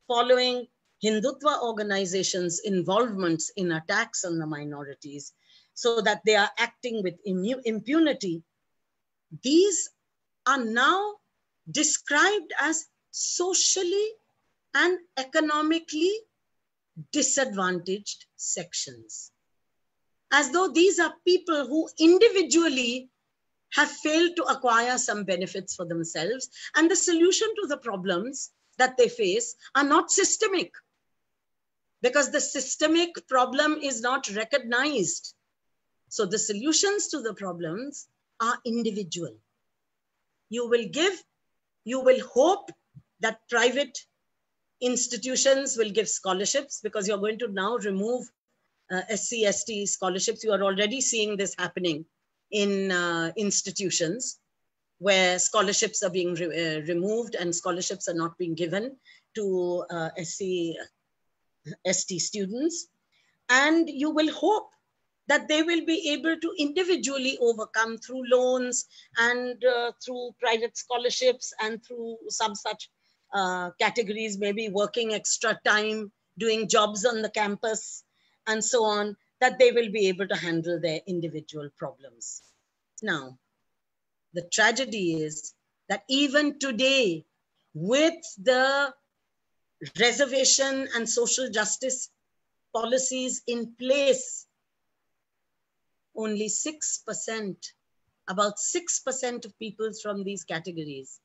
following Hindutva organizations' involvements in attacks on the minorities, so that they are acting with impunity, these are now described as socially and economically disadvantaged sections, as though these are people who individually have failed to acquire some benefits for themselves, and the solution to the problems that they face are not systemic, because the systemic problem is not recognized. So the solutions to the problems are individual. You will hope that private institutions will give scholarships, because you're going to now remove SC, ST scholarships. You are already seeing this happening in institutions where scholarships are being removed and scholarships are not being given to SC, ST students. And you will hope that they will be able to individually overcome through loans and through private scholarships and through some such categories, maybe working extra time, doing jobs on the campus, and so on, that they will be able to handle their individual problems. Now, the tragedy is that even today, with the reservation and social justice policies in place, only 6%, about 6% of people from these categories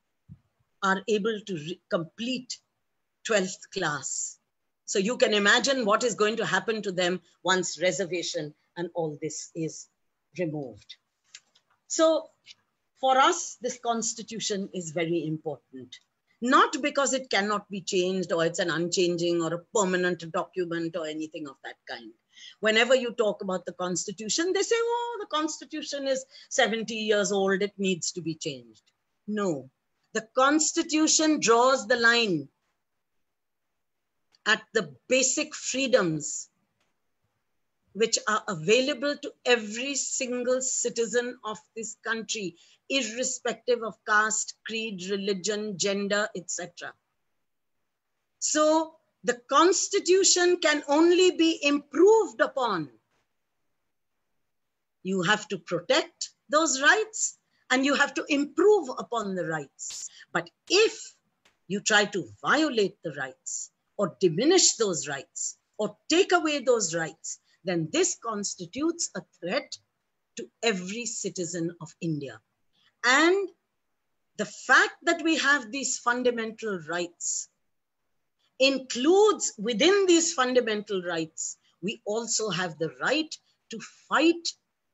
are able to complete 12th class. So you can imagine what is going to happen to them once reservation and all this is removed. So for us, this constitution is very important. Not because it cannot be changed or it's an unchanging or a permanent document or anything of that kind. Whenever you talk about the constitution, they say, oh, the constitution is 70 years old, it needs to be changed. No, the constitution draws the line at the basic freedoms which are available to every single citizen of this country, irrespective of caste, creed, religion, gender, etc. So the constitution can only be improved upon. You have to protect those rights and you have to improve upon the rights. But if you try to violate the rights or diminish those rights or take away those rights, then this constitutes a threat to every citizen of India. And the fact that we have these fundamental rights includes within these fundamental rights, we also have the right to fight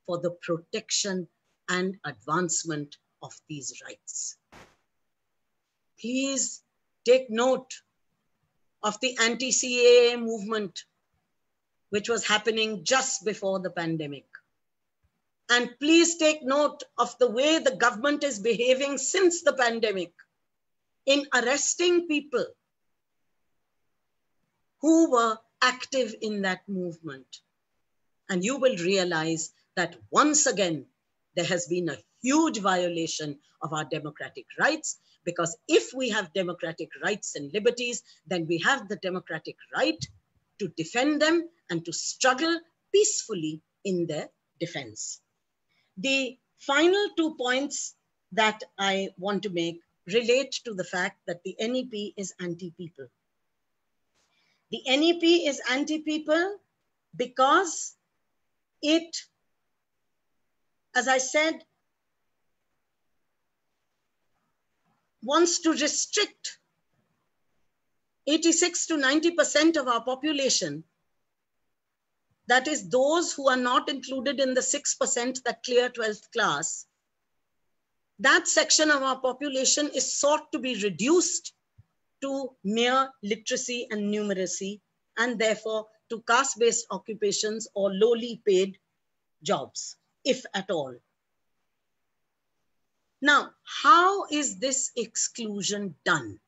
for the protection and advancement of these rights. Please take note of the anti-CAA movement, which was happening just before the pandemic. And please take note of the way the government is behaving since the pandemic in arresting people who were active in that movement. And you will realize that once again, there has been a huge violation of our democratic rights, because if we have democratic rights and liberties, then we have the democratic right to defend them and to struggle peacefully in their defense. The final 2 points that I want to make relate to the fact that the NEP is anti-people. The NEP is anti-people because it, as I said, wants to restrict 86 to 90% of our population. That is those who are not included in the 6% that clear 12th class. That section of our population is sought to be reduced to mere literacy and numeracy, and therefore to caste-based occupations or lowly paid jobs, if at all. Now, how is this exclusion done?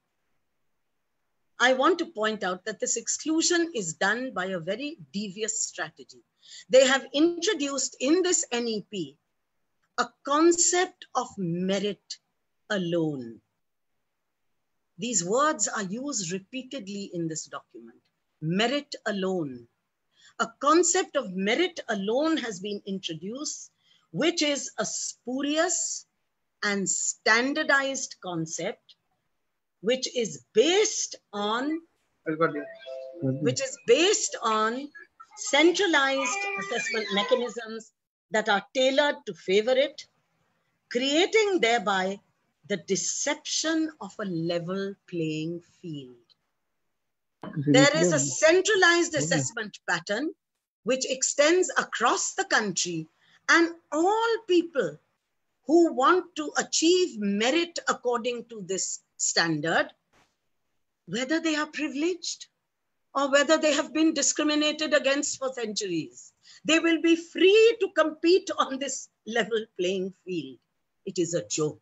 I want to point out that this exclusion is done by a very devious strategy. They have introduced in this NEP a concept of merit alone. These words are used repeatedly in this document. Merit alone. A concept of merit alone has been introduced, which is a spurious and standardized concept, which is based on centralized assessment mechanisms that are tailored to favor it, creating thereby the deception of a level playing field. There is a centralized assessment pattern which extends across the country, and all people who want to achieve merit according to this standard, whether they are privileged or whether they have been discriminated against for centuries. They will be free to compete on this level playing field. It is a joke.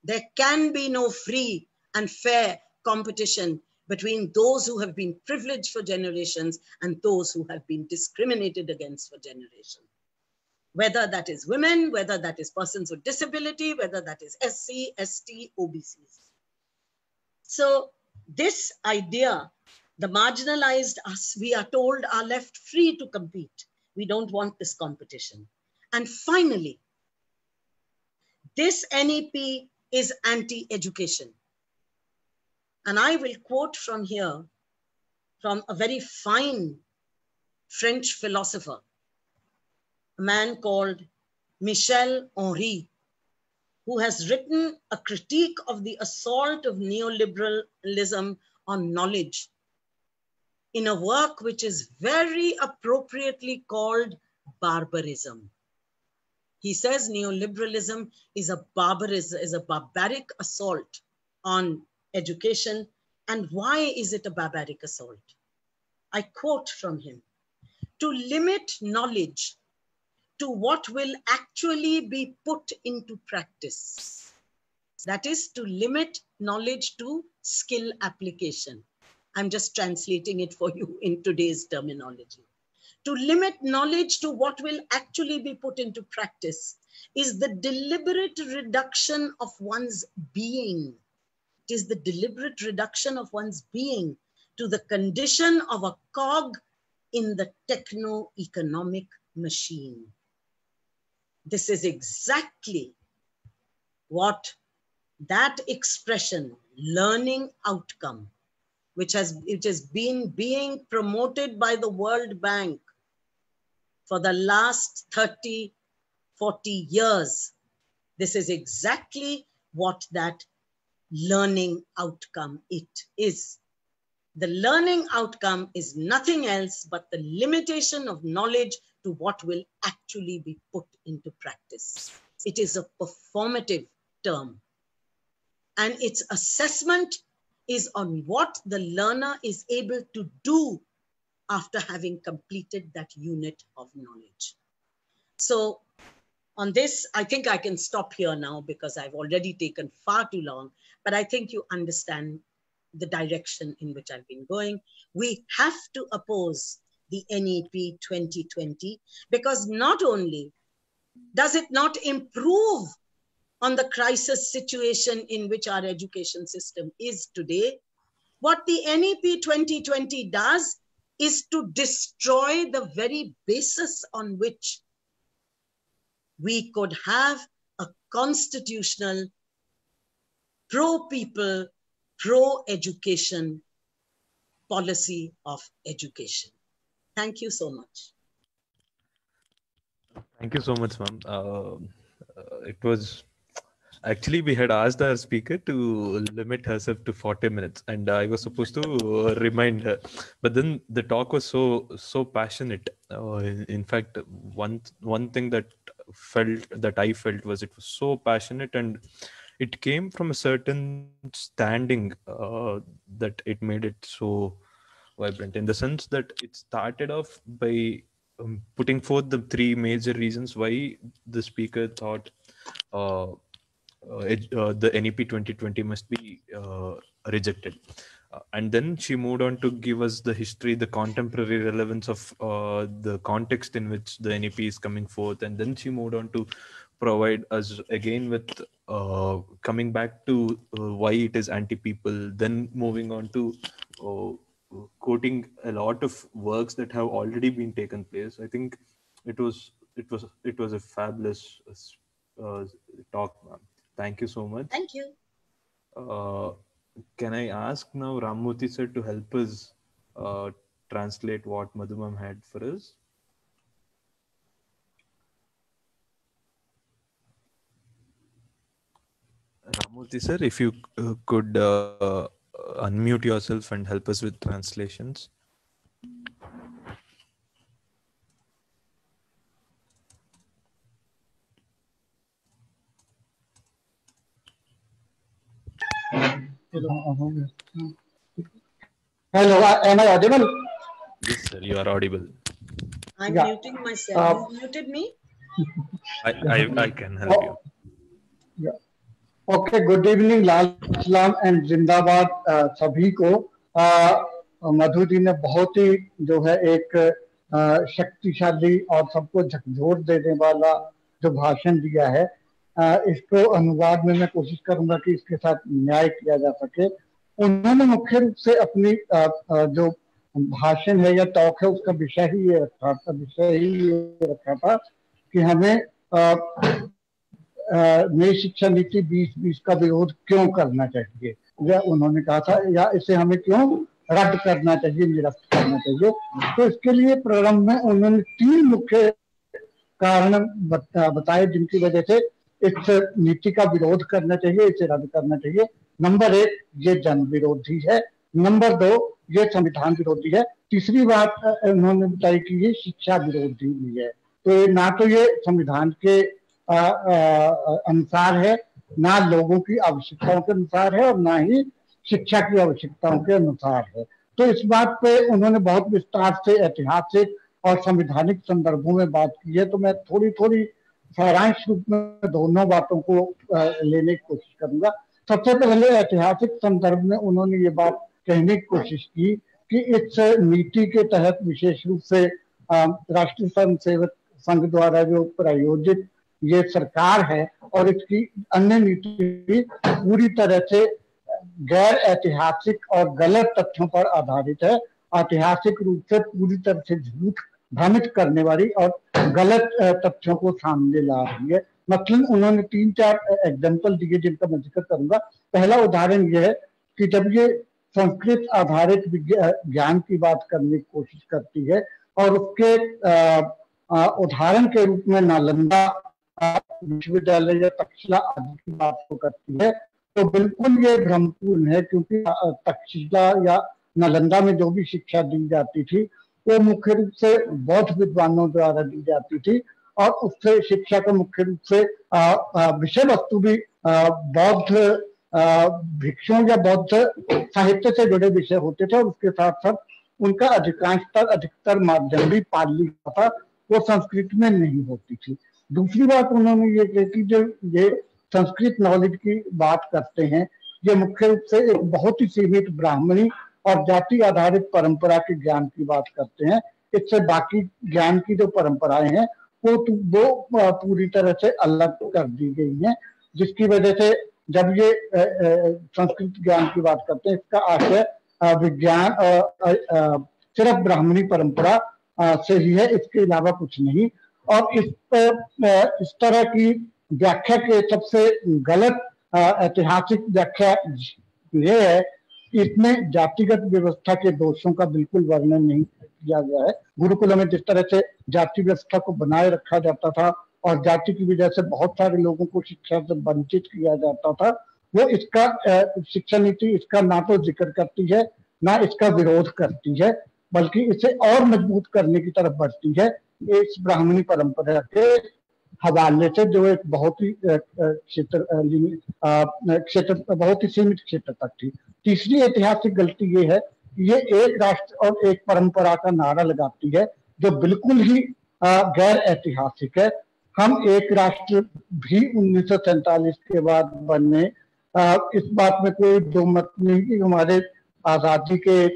There can be no free and fair competition between those who have been privileged for generations and those who have been discriminated against for generations. Whether that is women, whether that is persons with disability, whether that is SC, ST, OBCs. So this idea, the marginalized us, we are told, are left free to compete. We don't want this competition. And finally, this NEP is anti-education. And I will quote from here, from a very fine French philosopher, a man called Michel Henry, who has written a critique of the assault of neoliberalism on knowledge in a work which is very appropriately called Barbarism. He says neoliberalism is a barbaric assault on education. And why is it a barbaric assault? I quote from him: to limit knowledge to what will actually be put into practice. That is, to limit knowledge to skill application. I'm just translating it for you in today's terminology. To limit knowledge to what will actually be put into practice is the deliberate reduction of one's being. It is the deliberate reduction of one's being to the condition of a cog in the techno-economic machine. This is exactly what that expression, learning outcome, which has been being promoted by the World Bank for the last 30, 40 years. This is exactly what that learning outcome it is. The learning outcome is nothing else but the limitation of knowledge to what will actually be put into practice. It is a performative term, and its assessment is on what the learner is able to do after having completed that unit of knowledge. So on this, I think I can stop here now because I've already taken far too long, but I think you understand the direction in which I've been going. We have to oppose the NEP 2020 because not only does it not improve on the crisis situation in which our education system is today, what the NEP 2020 does is to destroy the very basis on which we could have a constitutional, pro-people, pro-education policy of education. Thank you so much. Thank you so much, ma'am. It was actually, we had asked our speaker to limit herself to 40 minutes, and I was supposed to remind her. But then the talk was so passionate. In fact, one thing that I felt was it was so passionate, and it came from a certain standing that it made it so vibrant, in the sense that it started off by putting forth the three major reasons why the speaker thought the NEP 2020 must be rejected. And then she moved on to give us the history, the contemporary relevance of the context in which the NEP is coming forth. And then she moved on to provide us again with coming back to why it is anti-people, then moving on to quoting a lot of works that have already been taken place. I think it was a fabulous talk, ma'am. Thank you so much. Thank you. Can I ask now Rammurthy sir to help us translate what Madhu ma'am had for us? Rammurthy sir, if you could unmute yourself and help us with translations. Hello, am I audible? Yes, sir, you are audible. I'm Yeah. muting myself. You muted me? I can help you. Yeah. Okay, good evening, लाल सलाम and जिंदाबाद सभी को। मधु जी ने बहुत ही जो है एक शक्तिशाली और सबको झकझोर देने वाला जो भाषण दिया है, इसको अनुवाद में मैं कोशिश करूंगा कि इसके साथ न्याय किया जा सके। उन्होंने मुख्य रूप से अपनी जो भाषण है या टॉक है उसका विषय ही ये रखा था कि हमें नई शिक्षा नीति 2020 का विरोध क्यों करना चाहिए, या उन्होंने कहा था या इसे हमें क्यों रद्द करना चाहिए, निरस्त करना चाहिए। तो इसके लिए प्रारंभ में उन्होंने 3 मुख्य कारण बताए जिनकी वजह से इस नीति का विरोध करना चाहिए, इसे रद्द करना चाहिए। नंबर 1, ये जन विरोधी है। नंबर 2, ये संविधान विरोधी है। तीसरी बात उन्होंने बताई कि ये शिक्षा विरोधी भी है। तो ना तो ये संविधान के अनुसार है, ना लोगों की आवश्यकताओं के अनुसार है, और ना ही शिक्षा की आवश्यकताओं के अनुसार है। तो इस बात पे उन्होंने बहुत विस्तार से ऐतिहासिक और संवैधानिक संदर्भों में बात की है। तो मैं थोड़ी थोड़ी सारांश रूप में दोनों बातों को लेने की कोशिश करूंगा। सबसे पहले ऐतिहासिक संदर्भ में उन्होंने ये बात कहने की कोशिश की कि इस नीति के तहत विशेष रूप से राष्ट्रीय स्वयंसेवक संघ द्वारा जो प्रायोजित ये सरकार है और इसकी अन्य नीति पूरी तरह से गैर ऐतिहासिक और गलत तथ्यों पर आधारित है। ऐतिहासिक रूप से पूरी तरह से झूठ भ्रमित करने वाली और गलत तथ्यों को सामने ला रही है। मतलब उन्होंने 3-4 एग्जाम्पल दिए जिनका मैं जिक्र करूंगा। पहला उदाहरण यह है कि जब ये संस्कृत आधारित ज्ञान की बात करने की कोशिश करती है और उसके उदाहरण के रूप में नालंदा विश्वविद्यालय या तक्षशिला आदि की बात को करती है, तो बिल्कुल ये भ्रमपूर्ण है, क्योंकि तक्षशिला या नालंदा में जो भी शिक्षा दी जाती थी वो मुख्य रूप से बौद्ध विद्वानों द्वारा दी जाती थी और उससे शिक्षा का मुख्य रूप से विषय वस्तु भी बौद्ध भिक्षुओं या बौद्ध साहित्य से जुड़े विषय होते थे और उसके साथ साथ उनका अधिकतर माध्यम भी पाली था, वो संस्कृत में नहीं होती थी। दूसरी बात उन्होंने ये कही कि जो ये संस्कृत नॉलेज की बात करते हैं, ये मुख्य रूप से एक बहुत ही सीमित ब्राह्मणी और जाति आधारित परंपरा के ज्ञान की बात करते हैं। इससे बाकी ज्ञान की जो परंपराएं हैं वो पूरी तरह से अलग कर दी गई हैं, जिसकी वजह से जब ये संस्कृत ज्ञान की बात करते हैं, इसका आशय विज्ञान सिर्फ ब्राह्मणी परंपरा से ही है, इसके अलावा कुछ नहीं। और इस तरह की व्याख्या के सबसे गलत ऐतिहासिक व्याख्या ये है कि इसमें जातिगत व्यवस्था के दोषों का बिल्कुल वर्णन नहीं किया गया है। गुरुकुल में जिस तरह से जाति व्यवस्था को बनाए रखा जाता था और जाति की वजह से बहुत सारे लोगों को शिक्षा से वंचित किया जाता था, वो इसका शिक्षा नीति इसका ना तो जिक्र करती है ना इसका विरोध करती है, बल्कि इसे और मजबूत करने की तरफ बढ़ती है इस ब्राह्मणी परंपरा के हवाले से, जो एक बहुत ही क्षेत्र बहुत ही सीमित क्षेत्र तक थी। तीसरी ऐतिहासिक गलती ये है कि ये एक राष्ट्र और एक परंपरा का नारा लगाती है, जो बिल्कुल ही गैर ऐतिहासिक है। हम एक राष्ट्र भी 1947 के बाद बने, इस बात में कोई दो मत नहीं कि हमारे आजादी के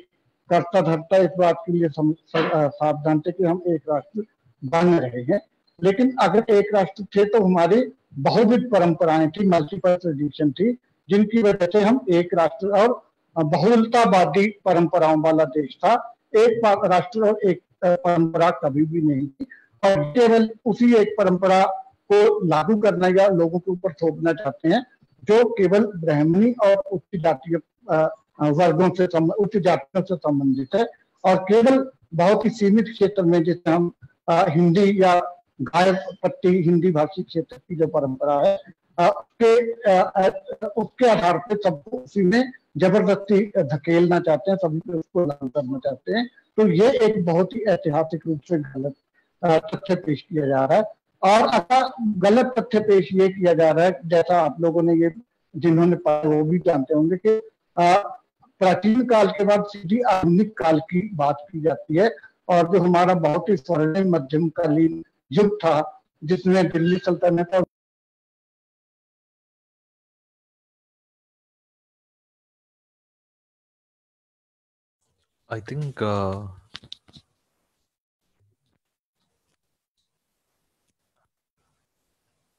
करता धरता इस बात के लिए सावधान थे कि हम एक राष्ट्र बन रहे हैं। लेकिन अगर एक राष्ट्र थे तो हमारी बहुविध परंपराएं थी, मल्टीपल ट्रेडिशन थी, जिनकी वजह से हम एक राष्ट्र और बहुलतावादी परंपराओं वाला देश था। एक राष्ट्र और एक परंपरा कभी भी नहीं थी और केवल उसी एक परंपरा को लागू करना या लोगों के ऊपर थोपना चाहते हैं जो केवल ब्राह्मणी और उच्च जातीय वर्गों से उच्च जातियों से संबंधित है और केवल बहुत ही सीमित क्षेत्र में, जिसे हम हिंदी या गाय पट्टी हिंदी भाषी क्षेत्र की जो परंपरा है उसके आधार पर सबको उसी में जबरदस्ती धकेलना चाहते हैं, सभी को उसको लागू करना चाहते हैं। तो ये एक बहुत ही ऐतिहासिक रूप से गलत तथ्य पेश किया जा रहा है। और ऐसा गलत तथ्य पेश ये किया जा रहा है, जैसा आप लोगों ने ये जिन्होंने पढ़ा वो भी जानते होंगे कि प्राचीन काल के बाद सीधी आधुनिक काल की बात की जाती है, और जो हमारा बहुत ही स्वर्णिम मध्यमकालीन युग था जिसमें दिल्ली सल्तनत और I think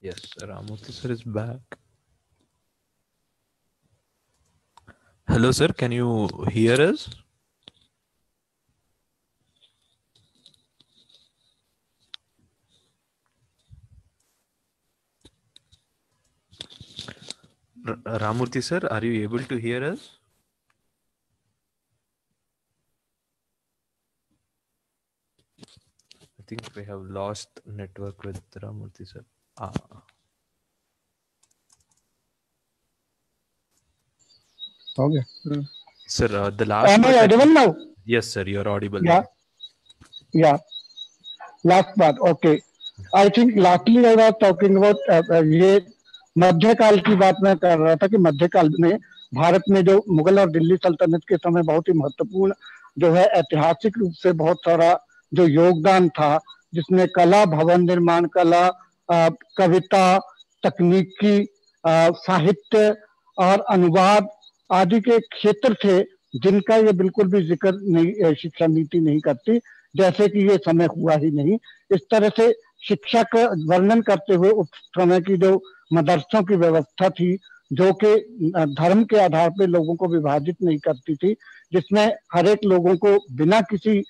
yes, Ramurthy sir is back. Hello sir, can you hear us? Ramurthy sir, are you able to hear us? I think we have lost network with Ramurthy sir. Okay. Sir, the last. Am I audible now? Yes, sir, you're audible. Yeah. Yeah. Last part. Okay. I think lastly I was talking about ये मध्यकाल की बात मैं कर रहा था कि मध्यकाल में भारत में जो मुगल और दिल्ली सल्तनत के समय बहुत ही महत्वपूर्ण जो है ऐतिहासिक रूप से बहुत सारा जो योगदान था, जिसमें कला, भवन निर्माण कला, कविता, तकनीकी, साहित्य और अनुवाद आदि के क्षेत्र थे, जिनका ये बिल्कुल भी जिक्र नहीं शिक्षा नीति नहीं करती, जैसे कि ये समय हुआ ही नहीं। इस तरह से शिक्षा का वर्णन करते हुए उस समय की जो मदरसों की व्यवस्था थी, जो कि धर्म के आधार पर लोगों को विभाजित नहीं करती थी, जिसमें हर एक लोगों को बिना किसी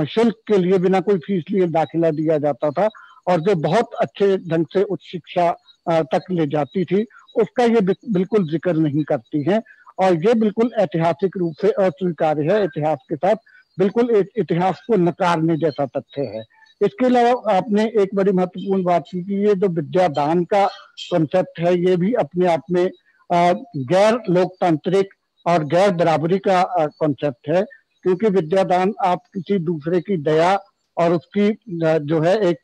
शुल्क के लिए, बिना कोई फीस लिए दाखिला दिया जाता था, और जो बहुत अच्छे ढंग से उच्च शिक्षा तक ले जाती थी, उसका ये बिल्कुल जिक्र नहीं करती है। और ये बिल्कुल ऐतिहासिक रूप से अस्वीकार्य है, इतिहास के साथ बिल्कुल इतिहास को नकारने जैसा तथ्य है। इसके अलावा आपने एक बड़ी महत्वपूर्ण बात की कि ये जो विद्यादान का कॉन्सेप्ट है, ये भी अपने आप में गैर लोकतांत्रिक और गैर बराबरी का कॉन्सेप्ट है, क्योंकि विद्यादान आप किसी दूसरे की दया और उसकी जो है एक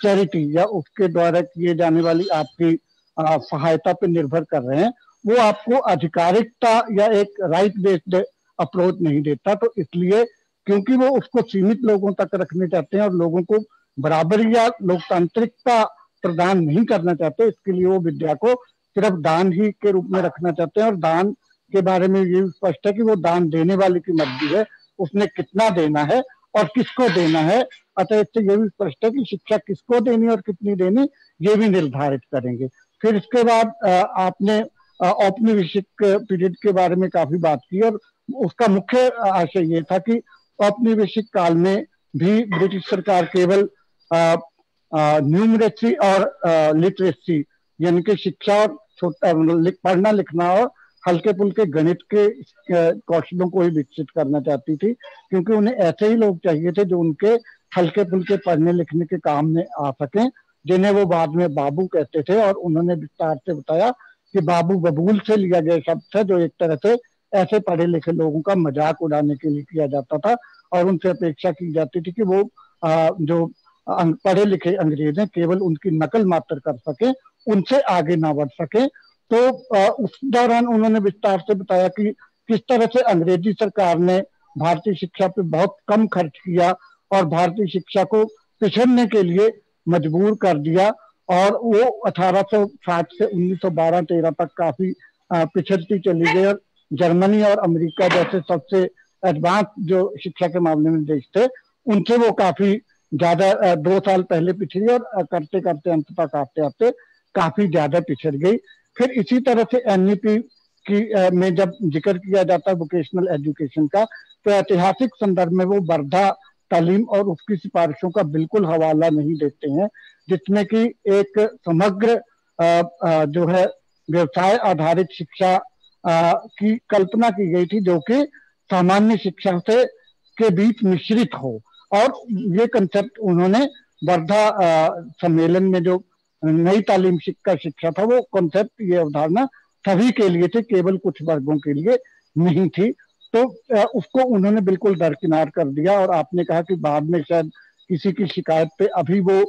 चैरिटी या उसके द्वारा किए जाने वाली आपकी सहायता पर निर्भर कर रहे हैं, वो आपको आधिकारिकता या एक राइट बेस्ड अप्रोच नहीं देता। तो इसलिए क्योंकि वो उसको सीमित लोगों तक रखने चाहते हैं और लोगों को बराबरी या लोकतांत्रिकता प्रदान नहीं करना चाहते, इसके लिए वो विद्या को सिर्फ दान ही के रूप में रखना चाहते हैं। और दान के बारे में ये स्पष्ट है कि वो दान देने वाले की मर्जी है, उसने कितना देना है और किसको देना है। अतः इससे ये भी स्पष्ट है कि शिक्षा किसको देनी और कितनी देनी, ये भी निर्धारित करेंगे। फिर इसके बाद आपने औपनिवेशिक पीरियड के बारे में काफी बात की, और उसका मुख्य आशय ये था कि औपनिवेशिक काल में भी ब्रिटिश सरकार केवल न्यूमरेसी और लिटरेसी यानी कि शिक्षा और पढ़ना लिखना और हल्के फुल्के गणित के कौशलों को ही विकसित करना चाहती थी, क्योंकि उन्हें ऐसे ही लोग चाहिए थे जो उनके हल्के फुल्के पढ़ने लिखने के काम में आ सकें, जिन्हें वो बाद में बाबू कहते थे। और उन्होंने विस्तार से बताया कि बाबू बबूल से लिया गया शब्द है, जो एक तरह से ऐसे पढ़े लिखे लोगों का मजाक उड़ाने के लिए किया जाता था, और उनसे अपेक्षा की जाती थी कि वो जो पढ़े लिखे अंग्रेज हैं केवल उनकी नकल मात्र कर सके, उनसे आगे ना बढ़ सके। तो उस दौरान उन्होंने विस्तार से बताया कि किस तरह से अंग्रेजी सरकार ने भारतीय शिक्षा पे बहुत कम खर्च किया और भारतीय शिक्षा को पिछड़ने के लिए मजबूर कर दिया, और वो 1860 से 1912-13 तक काफी पिछड़ती चली गई, और जर्मनी और अमेरिका जैसे सबसे एडवांस जो शिक्षा के मामले में देश थे, उनसे वो काफी ज्यादा 2 साल पहले पिछड़ी, और करते करते अंत तक आते आते काफी ज्यादा पिछड़ गई। फिर इसी तरह से एनईपी की में जब जिक्र किया जाता है वोकेशनल एजुकेशन का, तो ऐतिहासिक संदर्भ में वो वर्धा तालीम और उसकी सिफारिशों का बिल्कुल हवाला नहीं देते हैं, जिसमें कि एक समग्र जो है व्यवसाय आधारित शिक्षा की कल्पना की गई थी, जो कि सामान्य शिक्षा से के बीच मिश्रित हो। और ये कंसेप्ट उन्होंने वर्धा सम्मेलन में जो नई तालीम शिक्षा था, वो कंसेप्ट, ये अवधारणा सभी के लिए थे, केवल कुछ वर्गों के लिए नहीं थी। तो उसको उन्होंने बिल्कुल दरकिनार कर दिया। और आपने कहा कि बाद में शायद किसी की शिकायत पे अभी वो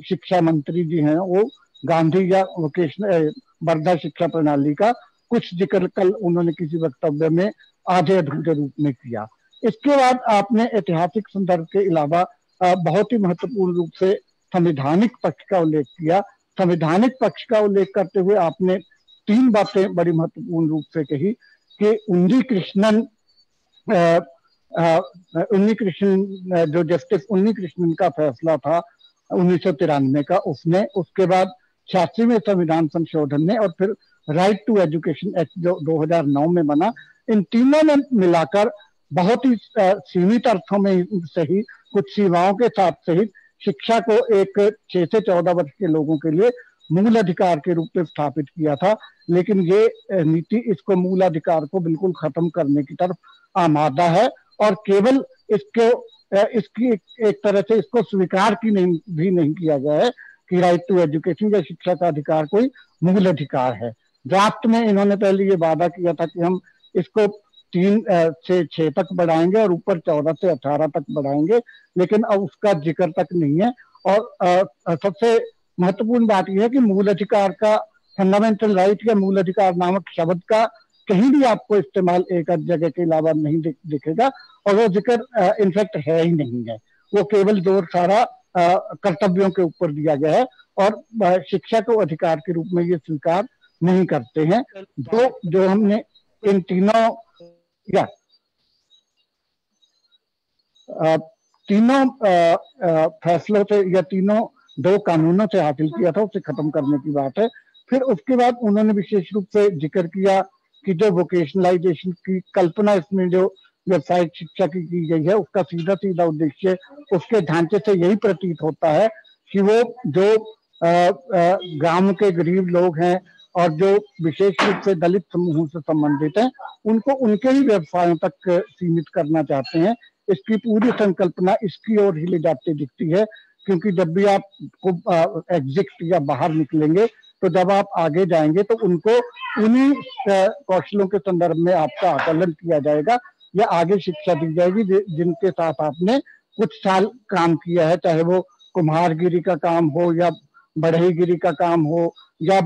शिक्षा मंत्री जी हैं, वो गांधी या वोकेशनल वर्धा शिक्षा प्रणाली का कुछ जिक्र कल उन्होंने किसी वक्तव्य में आधे अधूरे रूप में किया। इसके बाद आपने ऐतिहासिक संदर्भ के अलावा बहुत ही महत्वपूर्ण रूप से संवैधानिक पक्ष का उल्लेख किया। संवैधानिक पक्ष का उल्लेख करते हुए आपने 3 बातें बड़ी महत्वपूर्ण रूप से कही कि उन्नी कृष्णन जो जस्टिस उन्नी कृष्णन का फैसला था 1993 का, उसने, उसके बाद 86वें संविधान संशोधन ने, और फिर राइट टू एजुकेशन एक्ट जो 2009 में बना, इन तीनों ने मिलाकर बहुत ही सीमित अर्थों में सही, कुछ सीमाओं के साथ सहित शिक्षा को एक 6 से 14 वर्ष के लोगों के लिए मूल अधिकार के रूप में स्थापित किया था। लेकिन ये नीति इसको मूल अधिकार को बिल्कुल खत्म करने की तरफ आमादा है और केवल इसकी एक तरह से इसको स्वीकार भी नहीं किया गया है कि राइट टू एजुकेशन या शिक्षा का अधिकार कोई मूल अधिकार है। ड्राफ्ट में इन्होंने पहले ये वादा किया था कि हम इसको 3 से 6 तक बढ़ाएंगे और ऊपर 14 से 18 तक बढ़ाएंगे, लेकिन अब उसका जिक्र तक नहीं है। और सबसे महत्वपूर्ण बात यह है कि मूल अधिकार का, फंडामेंटल राइट या मूल अधिकार नामक शब्द का कहीं भी आपको इस्तेमाल एक जगह के अलावा नहीं दिखेगा, और वो जिक्र इनफैक्ट है ही नहीं है। वो केवल जोर सारा कर्तव्यों के ऊपर दिया गया है और शिक्षा को अधिकार के रूप में ये स्वीकार नहीं करते हैं। जो हमने इन तीनों फैसलों से या तीनों 2 कानूनों से हासिल किया था, उसे खत्म करने की बात है। फिर उसके बाद उन्होंने विशेष रूप से जिक्र किया कि जो वोकेशनलाइजेशन की कल्पना इसमें जो व्यावसायिक शिक्षा की गई है, उसका सीधा सीधा उद्देश्य उसके ढांचे से यही प्रतीत होता है कि वो जो गांव के गरीब लोग हैं और जो विशेष रूप से दलित समूहों से संबंधित हैं, उनको उनके ही व्यवसायों तक सीमित करना चाहते हैं। इसकी पूरी संकल्पना इसकी ओर ही ले जाती दिखती है, क्योंकि जब भी आप एग्जिट या बाहर निकलेंगे, तो जब आप आगे जाएंगे तो उनको उन्हीं कौशलों के संदर्भ में आपका आकलन किया जाएगा या आगे शिक्षा दी जाएगी जिनके साथ आपने कुछ साल काम किया है, चाहे वो कुम्हारगिरी का काम हो या बढ़ईगिरी का काम हो या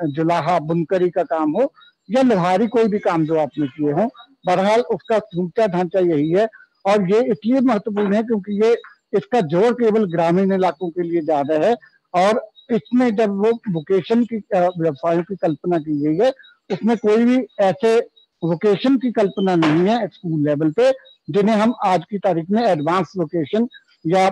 जुलाहा बुनकरी का काम हो या लोहारी, कोई भी काम जो आपने किए हो। बहरहाल उसका समूचा ढांचा यही है और ये इसलिए महत्वपूर्ण है क्योंकि ये इसका जोर केवल ग्रामीण इलाकों के लिए ज्यादा है और इसमें जब वो वोकेशन की व्यवसायों की कल्पना की गई है, उसमें कोई भी ऐसे वोकेशन की कल्पना नहीं है स्कूल लेवल पे जिन्हें हम आज की तारीख में एडवांस वोकेशन या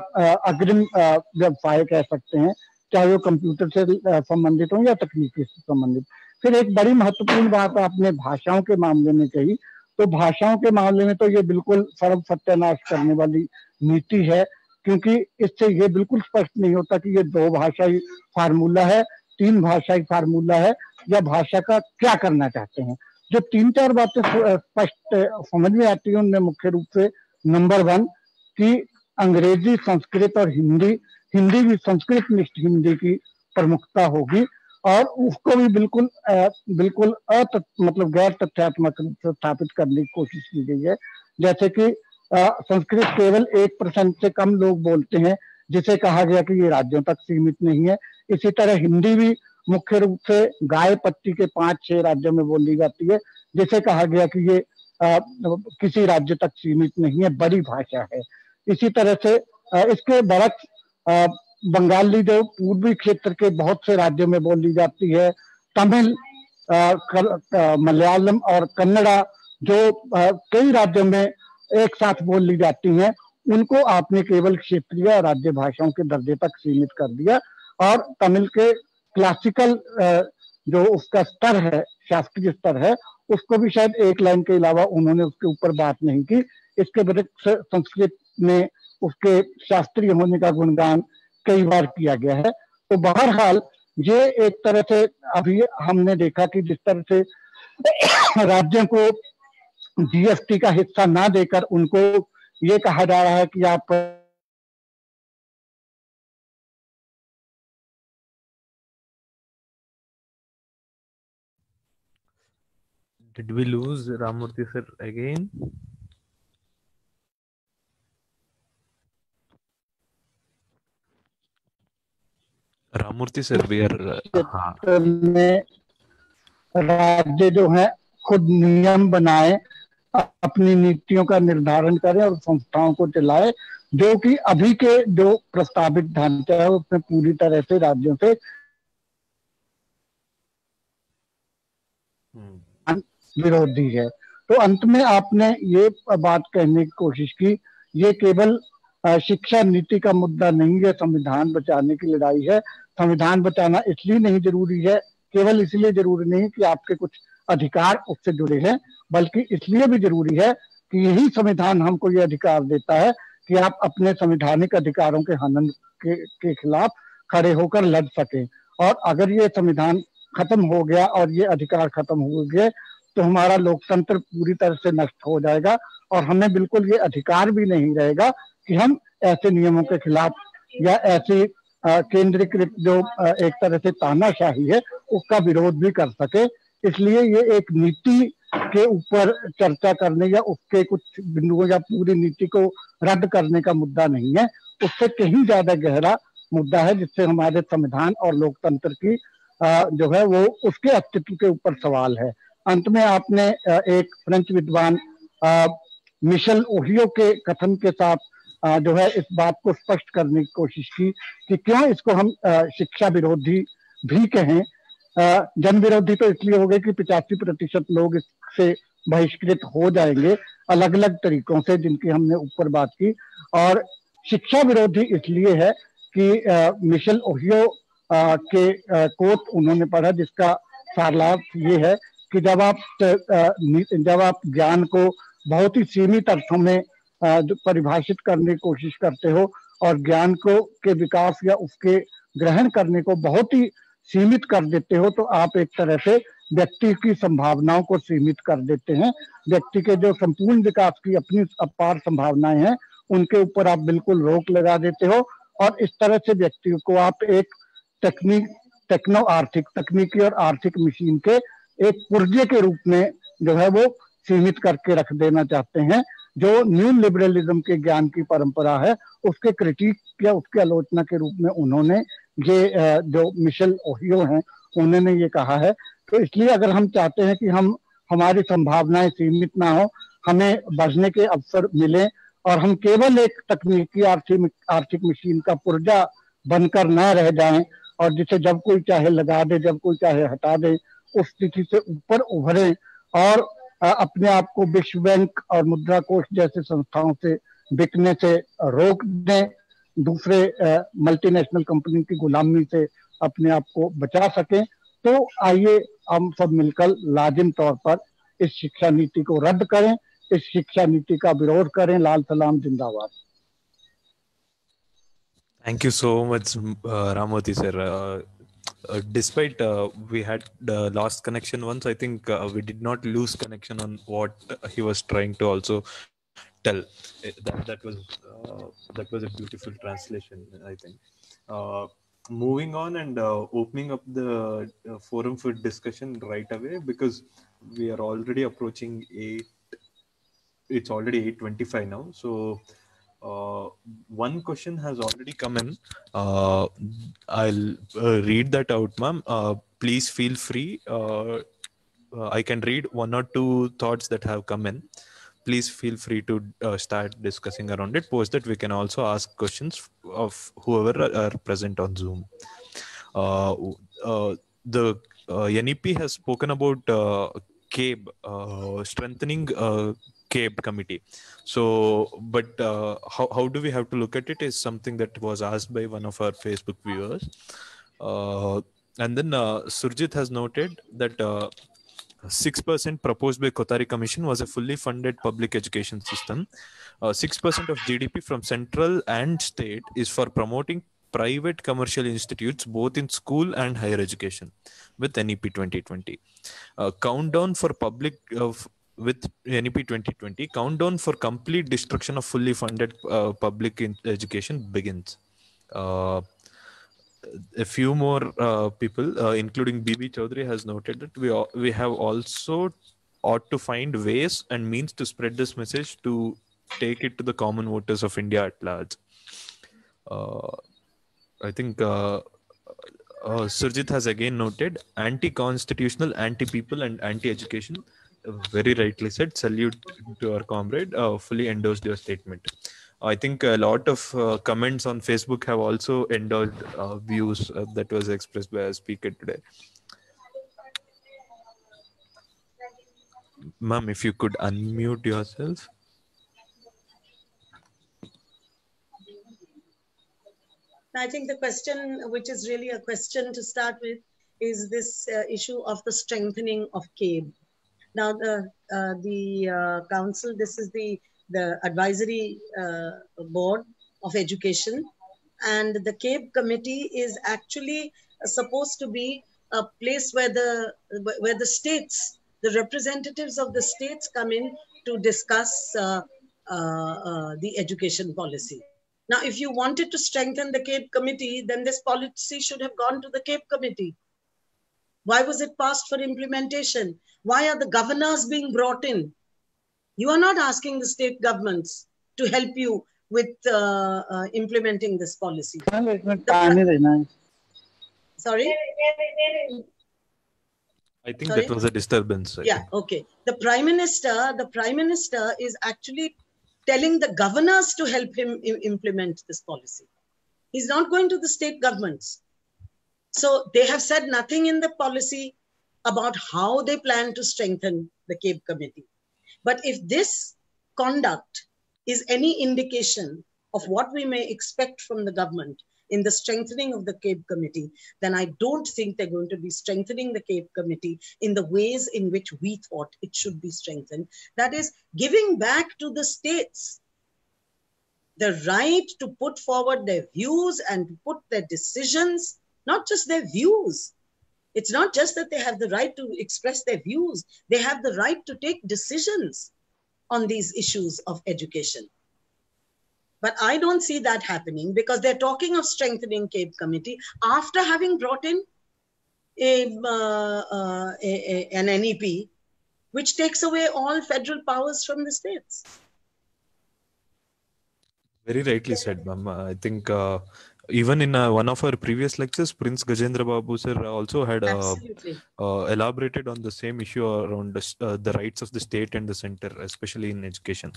अग्रिम व्यवसाय कह सकते हैं, चाहे वो कंप्यूटर से संबंधित हो या तकनीकी से संबंधित। फिर एक बड़ी महत्वपूर्ण बात आपने भाषाओं के मामले में कही, तो भाषाओं के मामले में तो ये बिल्कुल सर्व सत्यानाश करने वाली नीति है, क्योंकि इससे ये बिल्कुल स्पष्ट नहीं होता कि ये 2 भाषाई फार्मूला है, 3 भाषाई फार्मूला है या भाषा का क्या करना चाहते हैं। जो 3-4 बातें स्पष्ट समझ में आती है उनमें मुख्य रूप से नंबर 1 कि अंग्रेजी, संस्कृत और हिंदी भी संस्कृत निष्ठ हिंदी की प्रमुखता होगी और उसको भी बिल्कुल मतलब गैर तथ्यात्मक रूप से स्थापित करने की कोशिश की गई है। जैसे कि संस्कृत केवल 1% से कम लोग बोलते हैं, जिसे कहा गया कि ये राज्यों तक सीमित नहीं है। इसी तरह हिंदी भी मुख्य रूप से गाय पत्ती के 5-6 राज्यों में बोली जाती है, जिसे कहा गया कि ये किसी राज्य तक सीमित नहीं है, बड़ी भाषा है। इसी तरह से इसके बरक्स बंगाली जो पूर्वी क्षेत्र के बहुत से राज्यों में बोली जाती है, तमिल, मलयालम और कन्नड़ा जो कई राज्यों में एक साथ बोली जाती हैं, उनको आपने केवल क्षेत्रीय राज्य भाषाओं के दर्जे तक सीमित कर दिया और तमिल के क्लासिकल जो उसका स्तर है, शास्त्रीय स्तर है, उसको भी शायद एक लाइन के अलावा उन्होंने उसके ऊपर बात नहीं की। इसके बरक्स संस्कृत में उसके शास्त्रीय होने का गुणगान कई बार किया गया है। तो बहरहाल ये एक तरह से अभी हमने देखा कि जिस तरह से राज्यों को जीएसटी का हिस्सा ना देकर उनको ये कहा जा रहा है कि आप Did we lose Ramurthy sir again? Ramurthy sir, we are. राज्य जो है खुद नियम बनाए, अपनी नीतियों का निर्धारण करें और संस्थाओं को चलाए, जो कि अभी के जो प्रस्तावित ढांचा है उसमें पूरी तरह से राज्यों से विरोधी है। तो अंत में आपने ये बात कहने की कोशिश की, ये केवल शिक्षा नीति का मुद्दा नहीं है, संविधान बचाने की लड़ाई है। संविधान बचाना इसलिए नहीं जरूरी है, केवल इसलिए जरूरी नहीं कि आपके कुछ अधिकार उससे जुड़े हैं, बल्कि इसलिए भी जरूरी है कि यही संविधान हमको ये अधिकार देता है कि आप अपने संवैधानिक अधिकारों के हनन के खिलाफ खड़े होकर लड़ सकें। और अगर ये संविधान खत्म हो गया और ये अधिकार खत्म हो गए तो हमारा लोकतंत्र पूरी तरह से नष्ट हो जाएगा और हमें बिल्कुल ये अधिकार भी नहीं रहेगा कि हम ऐसे नियमों के खिलाफ या ऐसी केंद्रीकृत जो एक तरह से तानाशाही है उसका विरोध भी कर सके। इसलिए ये एक नीति के ऊपर चर्चा करने या उसके कुछ बिंदुओं या पूरी नीति को रद्द करने का मुद्दा नहीं है, उससे कहीं ज्यादा गहरा मुद्दा है जिससे हमारे संविधान और लोकतंत्र की जो है वो उसके अस्तित्व के ऊपर सवाल है। अंत में आपने एक फ्रेंच विद्वान मिशेल ओहियो के कथन के साथ जो है इस बात को स्पष्ट करने की कोशिश की कि क्यों इसको हम शिक्षा विरोधी भी कहें। जन विरोधी तो इसलिए हो गए कि 85% लोग इससे बहिष्कृत हो जाएंगे अलग अलग तरीकों से, जिनकी हमने ऊपर बात की। और शिक्षा विरोधी इसलिए है कि मिशेल ओहियो के कोट उन्होंने पढ़ा जिसका सारांश ये है कि जब आप ज्ञान को बहुत ही सीमित अर्थों में परिभाषित करने की कोशिश करते हो और ज्ञान को के विकास या उसके ग्रहण करने को बहुत ही सीमित कर देते हो तो आप एक तरह से व्यक्ति की संभावनाओं को सीमित कर देते हैं। व्यक्ति के जो संपूर्ण विकास की अपनी अपार संभावनाएं हैं उनके ऊपर आप बिल्कुल रोक लगा देते हो और इस तरह से व्यक्ति को आप एक तकनीकी और आर्थिक मशीन के एक पुर्जे के रूप में जो है वो सीमित करके रख देना चाहते हैं। जो न्यू लिबरलिज्म के ज्ञान की परंपरा है उसके क्रिटिक या उसके आलोचना के रूप में उन्होंने ये जो मिशेल ओहियो हैं उन्होंने ये कहा है। तो इसलिए अगर हम चाहते हैं कि हम हमारी संभावनाएं सीमित ना हो, हमें बढ़ने के अवसर मिले और हम केवल एक तकनीकी आर्थिक मशीन का पुर्जा बनकर न रह जाएं और जिसे जब कोई चाहे लगा दे जब कोई चाहे हटा दे, उस स्थिति से ऊपर उभरे और अपने आप को विश्व बैंक और मुद्रा कोष जैसे संस्थाओं से बिकने से रोक दें, दूसरे मल्टीनेशनल कंपनी की गुलामी से अपने आप को बचा सकें, तो आइए हम सब मिलकर लाजिम तौर पर इस शिक्षा नीति को रद्द करें, इस शिक्षा नीति का विरोध करें। लाल सलाम जिंदाबाद। Thank you so much, Ramoti sir. Despite we had lost connection once, I think we did not lose connection on what he was trying to also tell. That was a beautiful translation, I think. Moving on and opening up the forum for discussion right away, because we are already approaching 8. It's already 8:25 now. So one question has already come in. I'll read that out, ma'am. Please feel free. I can read one or two thoughts that have come in. Please feel free to start discussing around it. Post that we can also ask questions of whoever are present on Zoom. The NEP has spoken about CABE, strengthening CABE committee. So, but how do we have to look at it is something that was asked by one of our Facebook viewers. And then Surjit has noted that 6% proposed by Kothari Commission was a fully funded public education system. 6% of GDP from central and state is for promoting private commercial institutes both in school and higher education with NEP 2020. Countdown for public with NEP 2020, countdown for complete destruction of fully funded public education begins. A few more people, including BB Chaudhary, has noted that we have also ought to find ways and means to spread this message to take it to the common voters of India at large. I think Surjit has again noted anti-constitutional, anti-people, and anti-education. Very rightly said. Salute to our comrade. Fully endorsed your statement. I think a lot of comments on Facebook have also endorsed views that was expressed by our speaker today. Ma'am, if you could unmute yourself. I think the question, which is really a question to start with, is this issue of the strengthening of CABE. Now, the council, this is the advisory board of education, and the CABE committee is actually supposed to be a place where the states, the representatives of the states come in to discuss the education policy. Now, if you wanted to strengthen the CABE committee, then this policy should have gone to the CABE committee. Why was it passed for implementation? Why are the governors being brought in? You are not asking the state governments to help you with implementing this policy. Sorry? I think that was a disturbance. Yeah, okay. The Prime Minister is actually telling the governors to help him implement this policy. He's not going to the state governments. So they have said nothing in the policy about how they plan to strengthen the CABE committee. But if this conduct is any indication of what we may expect from the government in the strengthening of the CABE committee, then I don't think they're going to be strengthening the CABE committee in the ways in which we thought it should be strengthened. That is, giving back to the states the right to put forward their views and to put their decisions, not just their views. It's not just that they have the right to express their views, they have the right to take decisions on these issues of education. But I don't see that happening because they're talking of strengthening CABE committee after having brought in an NEP, which takes away all federal powers from the states. Very rightly said, ma'am. I think even in one of our previous lectures, Prince Gajendra Babu sir also had elaborated on the same issue around the rights of the state and the center, especially in education.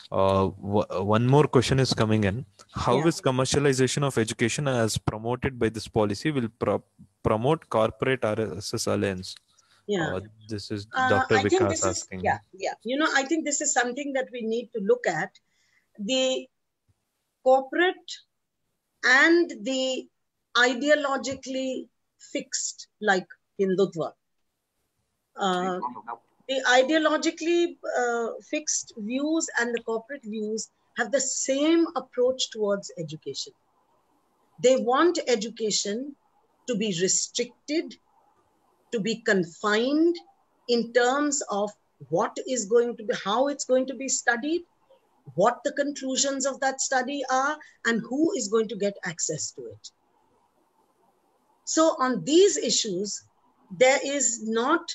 One more question is coming in. How is commercialization of education as promoted by this policy will promote corporate RSS alliance? Yeah. This is Dr. Vikas asking. Yeah. You know, I think this is something that we need to look at. The corporate and the ideologically fixed, like Hindutva, the ideologically fixed views and the corporate views have the same approach towards education. They want education to be restricted, to be confined in terms of what is going to be, how it's going to be studied, what the conclusions of that study are, and who is going to get access to it. So on these issues, there is not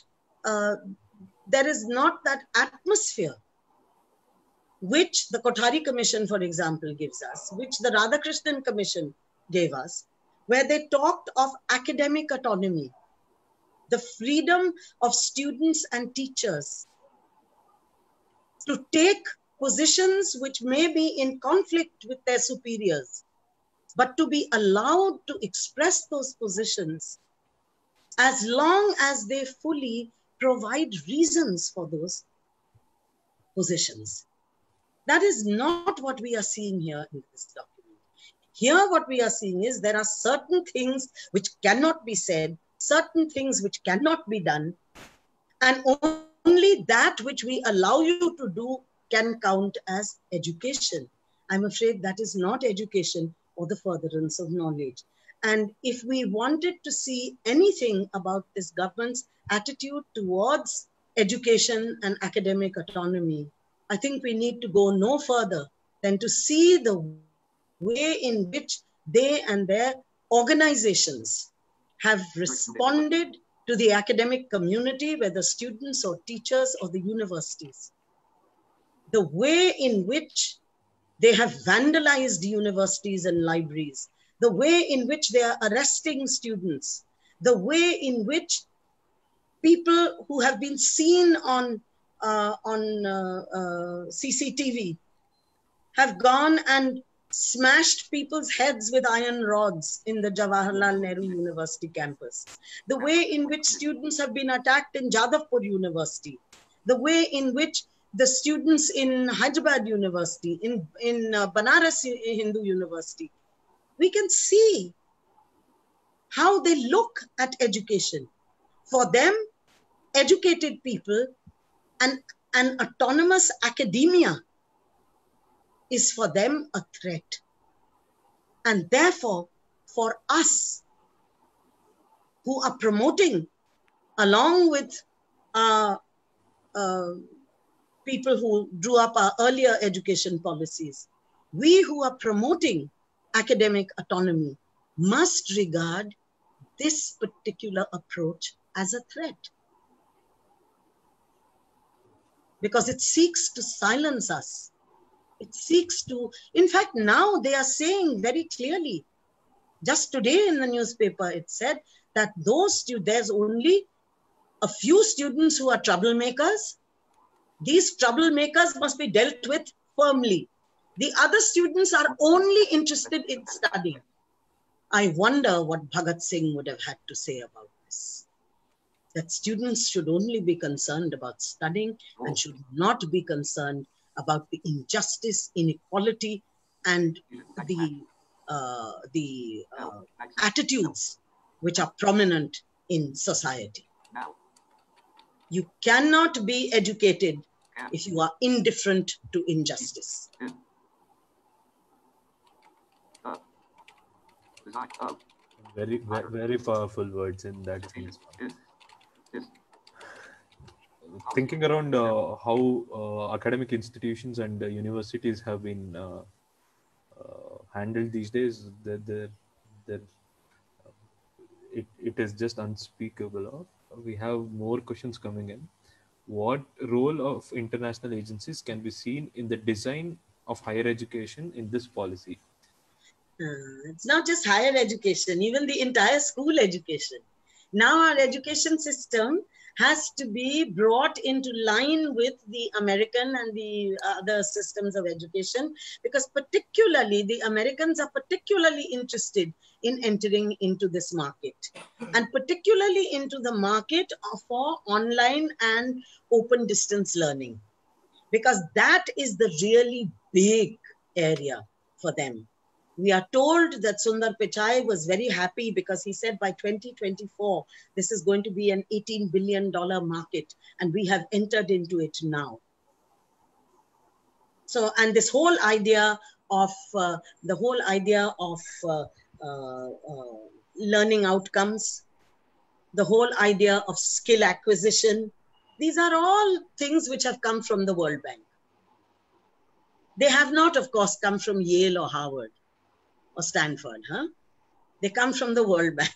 that atmosphere which the Kothari Commission, for example, gives us, which the Radhakrishnan Commission gave us, where they talked of academic autonomy, the freedom of students and teachers to take positions which may be in conflict with their superiors, but to be allowed to express those positions as long as they fully provide reasons for those positions. That is not what we are seeing here in this document. Here what we are seeing is there are certain things which cannot be said, certain things which cannot be done, and only that which we allow you to do can count as education. I'm afraid that is not education or the furtherance of knowledge. And if we wanted to see anything about this government's attitude towards education and academic autonomy, I think we need to go no further than to see the way in which they and their organizations have responded to the academic community, whether students or teachers or the universities. The way in which they have vandalized universities and libraries, the way in which they are arresting students, the way in which people who have been seen on CCTV have gone and smashed people's heads with iron rods in the Jawaharlal Nehru University campus, the way in which students have been attacked in Jadavpur University, the way in which the students in Hyderabad University, in Banaras Hindu University, we can see how they look at education. For them, educated people and an autonomous academia is for them a threat. And therefore, for us who are promoting, along with people who drew up our earlier education policies, we who are promoting academic autonomy must regard this particular approach as a threat. Because it seeks to silence us. It seeks to, in fact, now they are saying very clearly, just today in the newspaper, it said that there's only a few students who are troublemakers. These troublemakers must be dealt with firmly. The other students are only interested in studying. I wonder what Bhagat Singh would have had to say about this. That students should only be concerned about studying and should not be concerned about the injustice, inequality, and the attitudes which are prominent in society. You cannot be educated if you are indifferent to injustice. Very powerful words in that sense. Thinking around how academic institutions and universities have been handled these days, it is just unspeakable. We have more questions coming in. What role of international agencies can be seen in the design of higher education in this policy? It's not just higher education, even the entire school education. Now our education system has to be brought into line with the American and the other systems of education, because particularly the Americans are particularly interested in entering into this market, and particularly into the market for online and open distance learning, because that is the really big area for them. We are told that Sundar Pichai was very happy because he said by 2024, this is going to be an $18 billion market, and we have entered into it now. So, and this whole idea of learning outcomes, the whole idea of skill acquisition, these are all things which have come from the World Bank. They have not, of course, come from Yale or Harvard or Stanford, They come from the World Bank.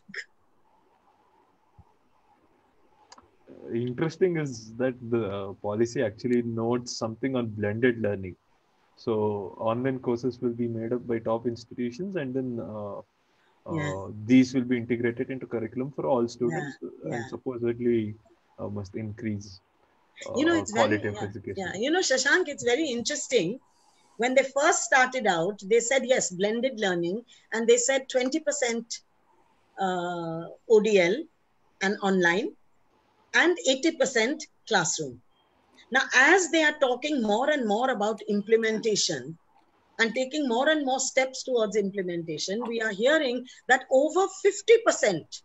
Interesting is that the policy actually notes something on blended learning. So online courses will be made up by top institutions, and then these will be integrated into curriculum for all students, and supposedly must increase quality of education. Yeah, Shashank, it's very interesting. When they first started out, they said, yes, blended learning, and they said 20% ODL and online, and 80% classroom. Now, as they are talking more and more about implementation and taking more and more steps towards implementation, we are hearing that over 50%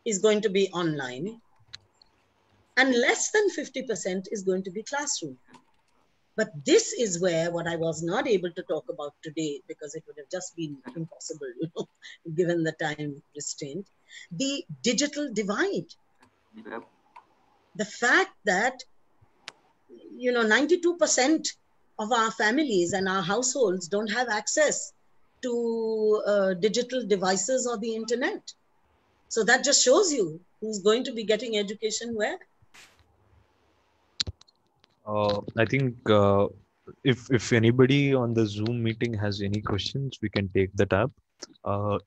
is going to be online, and less than 50% is going to be classroom. But this is where what I was not able to talk about today, because it would have just been impossible, given the time restraint, the digital divide. The fact that, 92% of our families and our households don't have access to digital devices or the internet. So that just shows you who's going to be getting education where. I think if anybody on the Zoom meeting has any questions, we can take that up.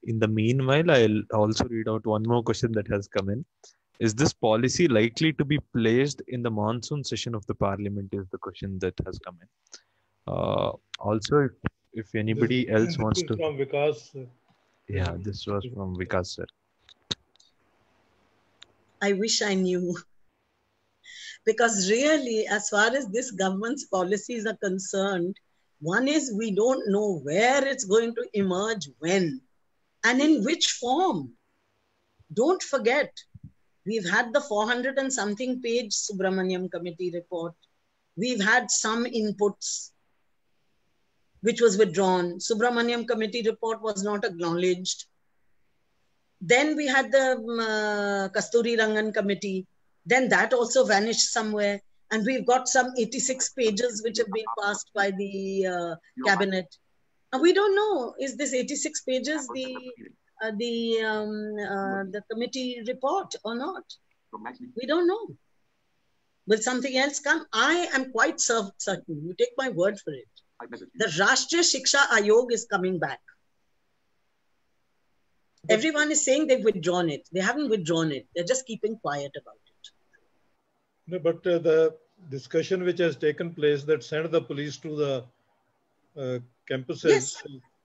In the meanwhile, I'll also read out one more question that has come in. Is this policy likely to be placed in the monsoon session of the parliament? Is the question that has come in. Also, if anybody else wants This to. is from Vikas. Yeah, this was from Vikas, sir. I wish I knew. Because really, as far as this government's policies are concerned, one is we don't know where it's going to emerge, when, and in which form. Don't forget, we've had the 400 and something page Subramaniam Committee report. We've had some inputs, which was withdrawn. Subramaniam Committee report was not acknowledged. Then we had the Kasturi Rangan Committee. Then that also vanished somewhere. And we've got some 86 pages which have been passed by the cabinet. And we don't know, is this 86 pages the committee report or not? We don't know. Will something else come? I am quite certain, you take my word for it, the Rashtriya Shiksha Ayog is coming back. Everyone is saying they've withdrawn it. They haven't withdrawn it. They're just keeping quiet about it. No, but the discussion which has taken place that sent the police to the campuses. Yes.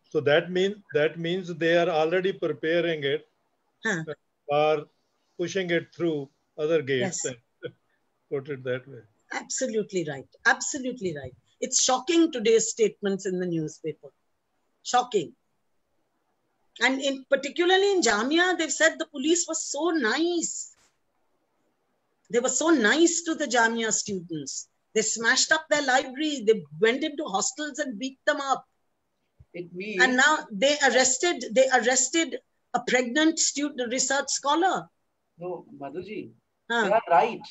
So that means they are already preparing it for pushing it through other gates. Yes. Put it that way. Absolutely right. Absolutely right. It's shocking today's statements in the newspaper. Shocking. And particularly in Jamia, they've said the police was so nice. They were so nice to the Jamia students. They smashed up their library. They went into hostels and beat them up. And now they arrested a pregnant student, research scholar. No, Madhuji, Huh. they are right.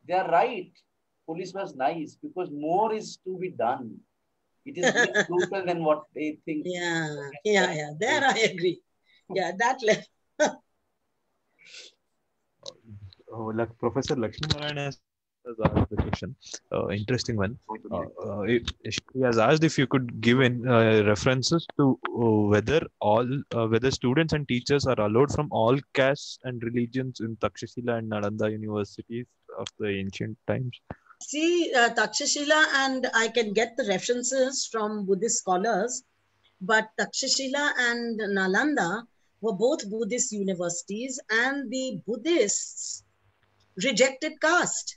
They are right. Police was nice because more is to be done. It is less brutal than what they think. Yeah. There I agree. Yeah, that level. Like Professor Lakshmi Narayan has asked the question. Interesting one. She has asked if you could give in references to whether students and teachers are allowed from all castes and religions in Takshashila and Nalanda universities of the ancient times. See, Takshashila, and I can get the references from Buddhist scholars, but Takshashila and Nalanda were both Buddhist universities, and the Buddhists rejected caste.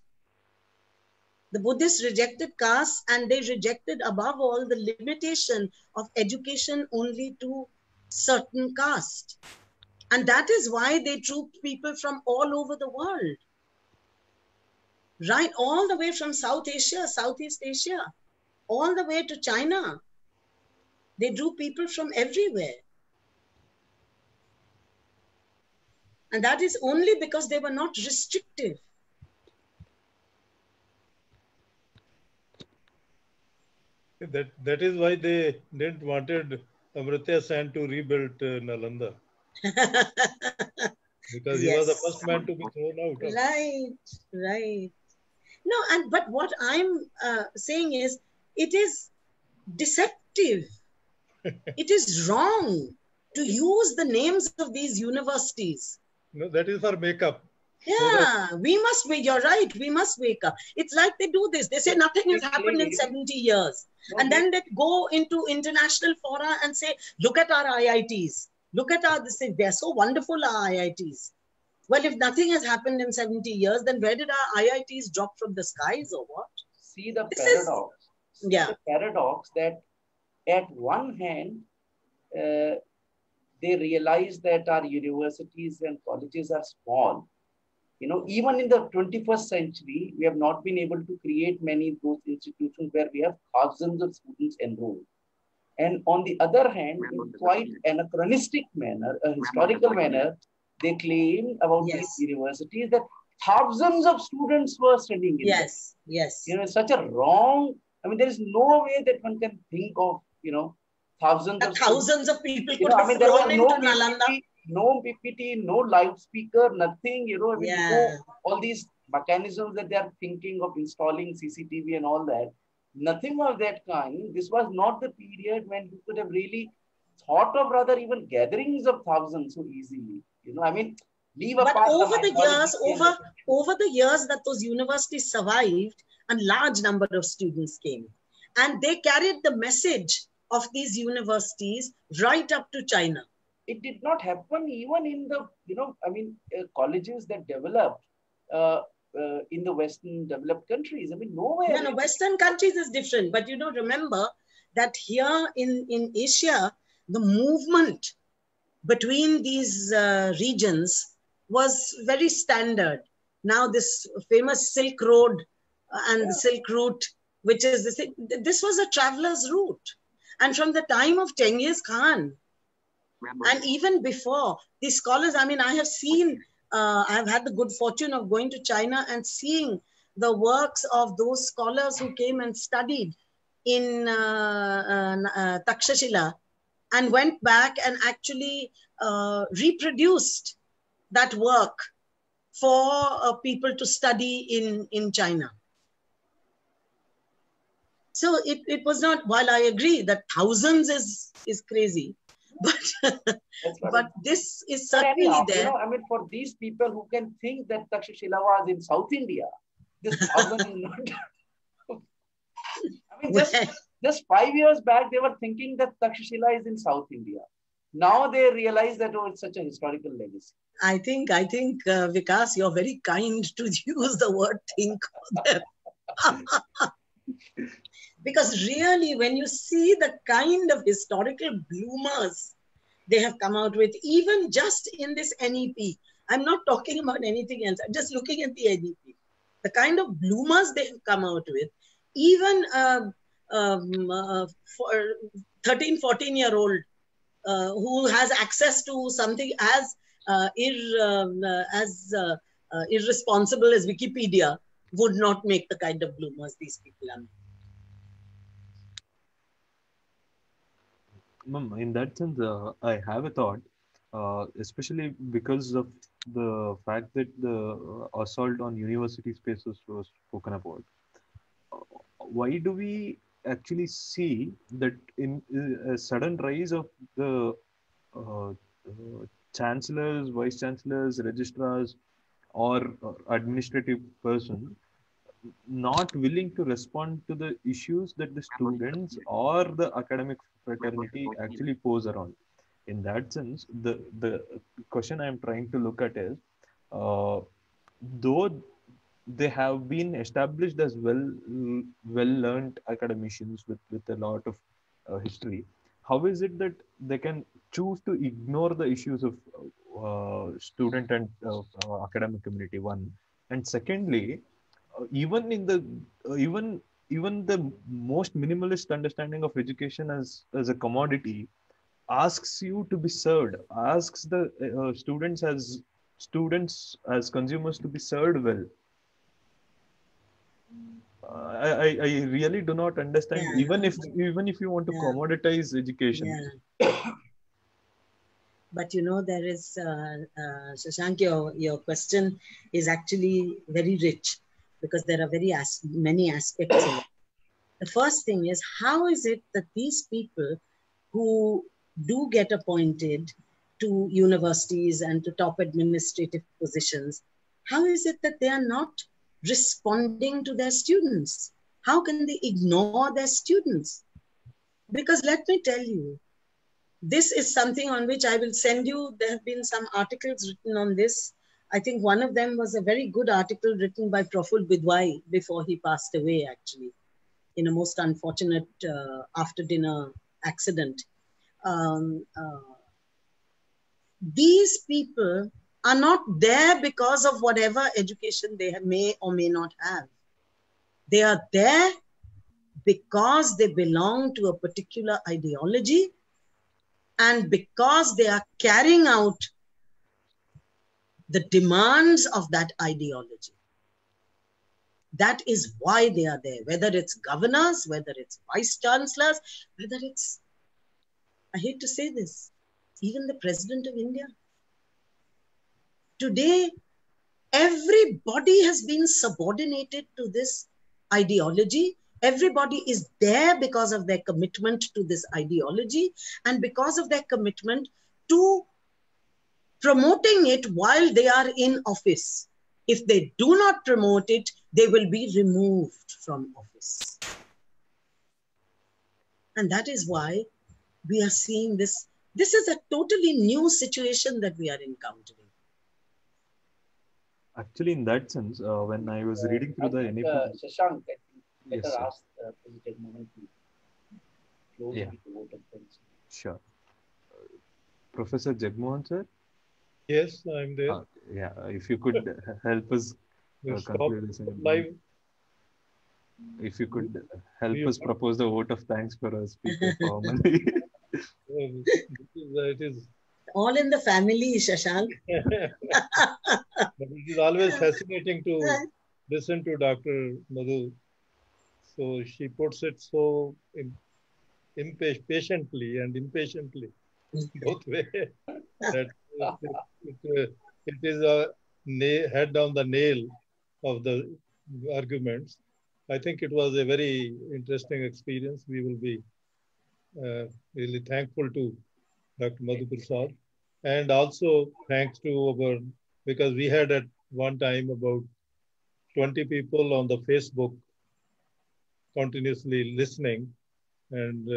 The Buddhists rejected caste, and they rejected above all the limitation of education only to certain caste. And that is why they trooped people from all over the world. Right, all the way from South Asia, Southeast Asia, all the way to China. They drew people from everywhere. And that is only because they were not restrictive. That is why they didn't wanted Amartya Sen to rebuild Nalanda. Because he was the first man to be thrown out. Right. No, but what I'm saying is, it is deceptive. It is wrong to use the names of these universities. No, that is for makeup. Yeah, we must wake. You're right. We must wake up. It's like they do this. They say nothing has happened in 70 years. And then they go into international fora and say, look at our IITs. Look at our this thing. They're so wonderful, our IITs. Well, if nothing has happened in 70 years, then where did our IITs drop from the skies or what? See the paradox. Yeah. The paradox that at one hand, they realize that our universities and colleges are small. You know, even in the 21st century, we have not been able to create many of those institutions where we have thousands of students enrolled. And on the other hand, in quite anachronistic manner, a historical manner, they claim about these universities that thousands of students were studying in them. Yes. You know, it's such a wrong, I mean, there is no way that one can think of, you know, thousands of people could have flown there was into Nalanda. No PPT, no loudspeaker, nothing, you know, I mean, all these mechanisms that they are thinking of installing CCTV and all that, nothing of that kind. This was not the period when you could have really thought of rather even gatherings of thousands so easily. I mean, leave but apart over the years, mythology over the years that those universities survived, a large number of students came, and they carried the message of these universities right up to China. It did not happen even in the, colleges that developed in the Western developed countries. I mean, nowhere. No, Western countries is different. But remember that here in Asia, the movement between these regions was very standard. Now this famous Silk Road and the Silk Route, which is this was a traveler's route. And from the time of Genghis Khan, and even before, the scholars, I mean, I have seen, I have had the good fortune of going to China and seeing the works of those scholars who came and studied in Takshashila and went back and actually reproduced that work for people to study in China. So it was not, while I agree that thousands is crazy, but this is certainly there. I mean, for these people who can think that Takshashila was in South India, this thousand is not. I mean, just 5 years back, they were thinking that Takshashila is in South India. Now they realize that, it's such a historical legacy. I think, Vikas, you're very kind to use the word think there. Because really, when you see the kind of historical bloomers they have come out with, even just in this NEP, I'm not talking about anything else, I'm just looking at the NEP. The kind of bloomers they have come out with, even 13, 14-year-old who has access to something as irresponsible as Wikipedia would not make the kind of bloomers these people are. In that sense, I have a thought, especially because of the fact that the assault on university spaces was spoken about. Why do we actually see that in a sudden rise of the chancellors, vice chancellors, registrars, or administrative person not willing to respond to the issues that the students or the academic fraternity actually pose around? In that sense, the question I'm trying to look at is, though they have been established as well-learned academicians with a lot of history, how is it that they can choose to ignore the issues of student and academic community, one? And secondly, even the most minimalist understanding of education as a commodity asks you to be served, asks the students as consumers to be served well. I really do not understand. Yeah. Even if you want to commoditize education. Yeah. But there is Shashank, your question is actually very rich, because there are many aspects in it. The first thing is, how is it that these people who do get appointed to universities and to top administrative positions, how is it that they are not responding to their students? How can they ignore their students? Because let me tell you, this is something on which I will send you. There have been some articles written on this. I think one of them was a very good article written by Praful Bidwai before he passed away, actually, in a most unfortunate after-dinner accident. These people are not there because of whatever education they may or may not have. They are there because they belong to a particular ideology and because they are carrying out the demands of that ideology. That is why they are there, whether it's governors, whether it's vice chancellors, whether it's, I hate to say this, even the President of India. Today, everybody has been subordinated to this ideology. Everybody is there because of their commitment to this ideology and because of their commitment to promoting it while they are in office. If they do not promote it, they will be removed from office. And that is why we are seeing this. This is a totally new situation that we are encountering. Actually, in that sense, when I was reading through the NEP... Shashank, I think better Yes, sir. ask President Mohan to close Yeah. the vote of thanks. Sure. Professor Jagmohan, sir? Yes, I'm there. Yeah, if you could help us You stop conclude this. live. If you could help You- us propose the vote of thanks for our speaker formally. It is All in the family, Shashank. but it is always fascinating to listen to Dr. Madhu. So she puts it so patiently and impatiently, both way. That it is a head down the nail of the arguments. I think it was a very interesting experience. We will be really thankful to Dr. Madhu Prasad. And also thanks to our, because we had at one time about 20 people on the Facebook continuously listening. And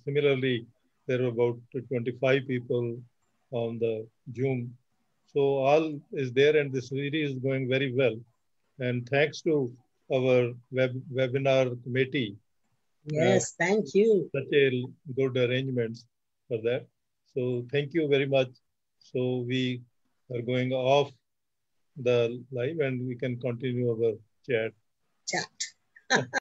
similarly, there were about 25 people on the Zoom. So all is there and the series is going very well. And thanks to our webinar committee. Yes, thank you. Such a good arrangements for that. So thank you very much. So we are going off the live and we can continue our chat. Chat.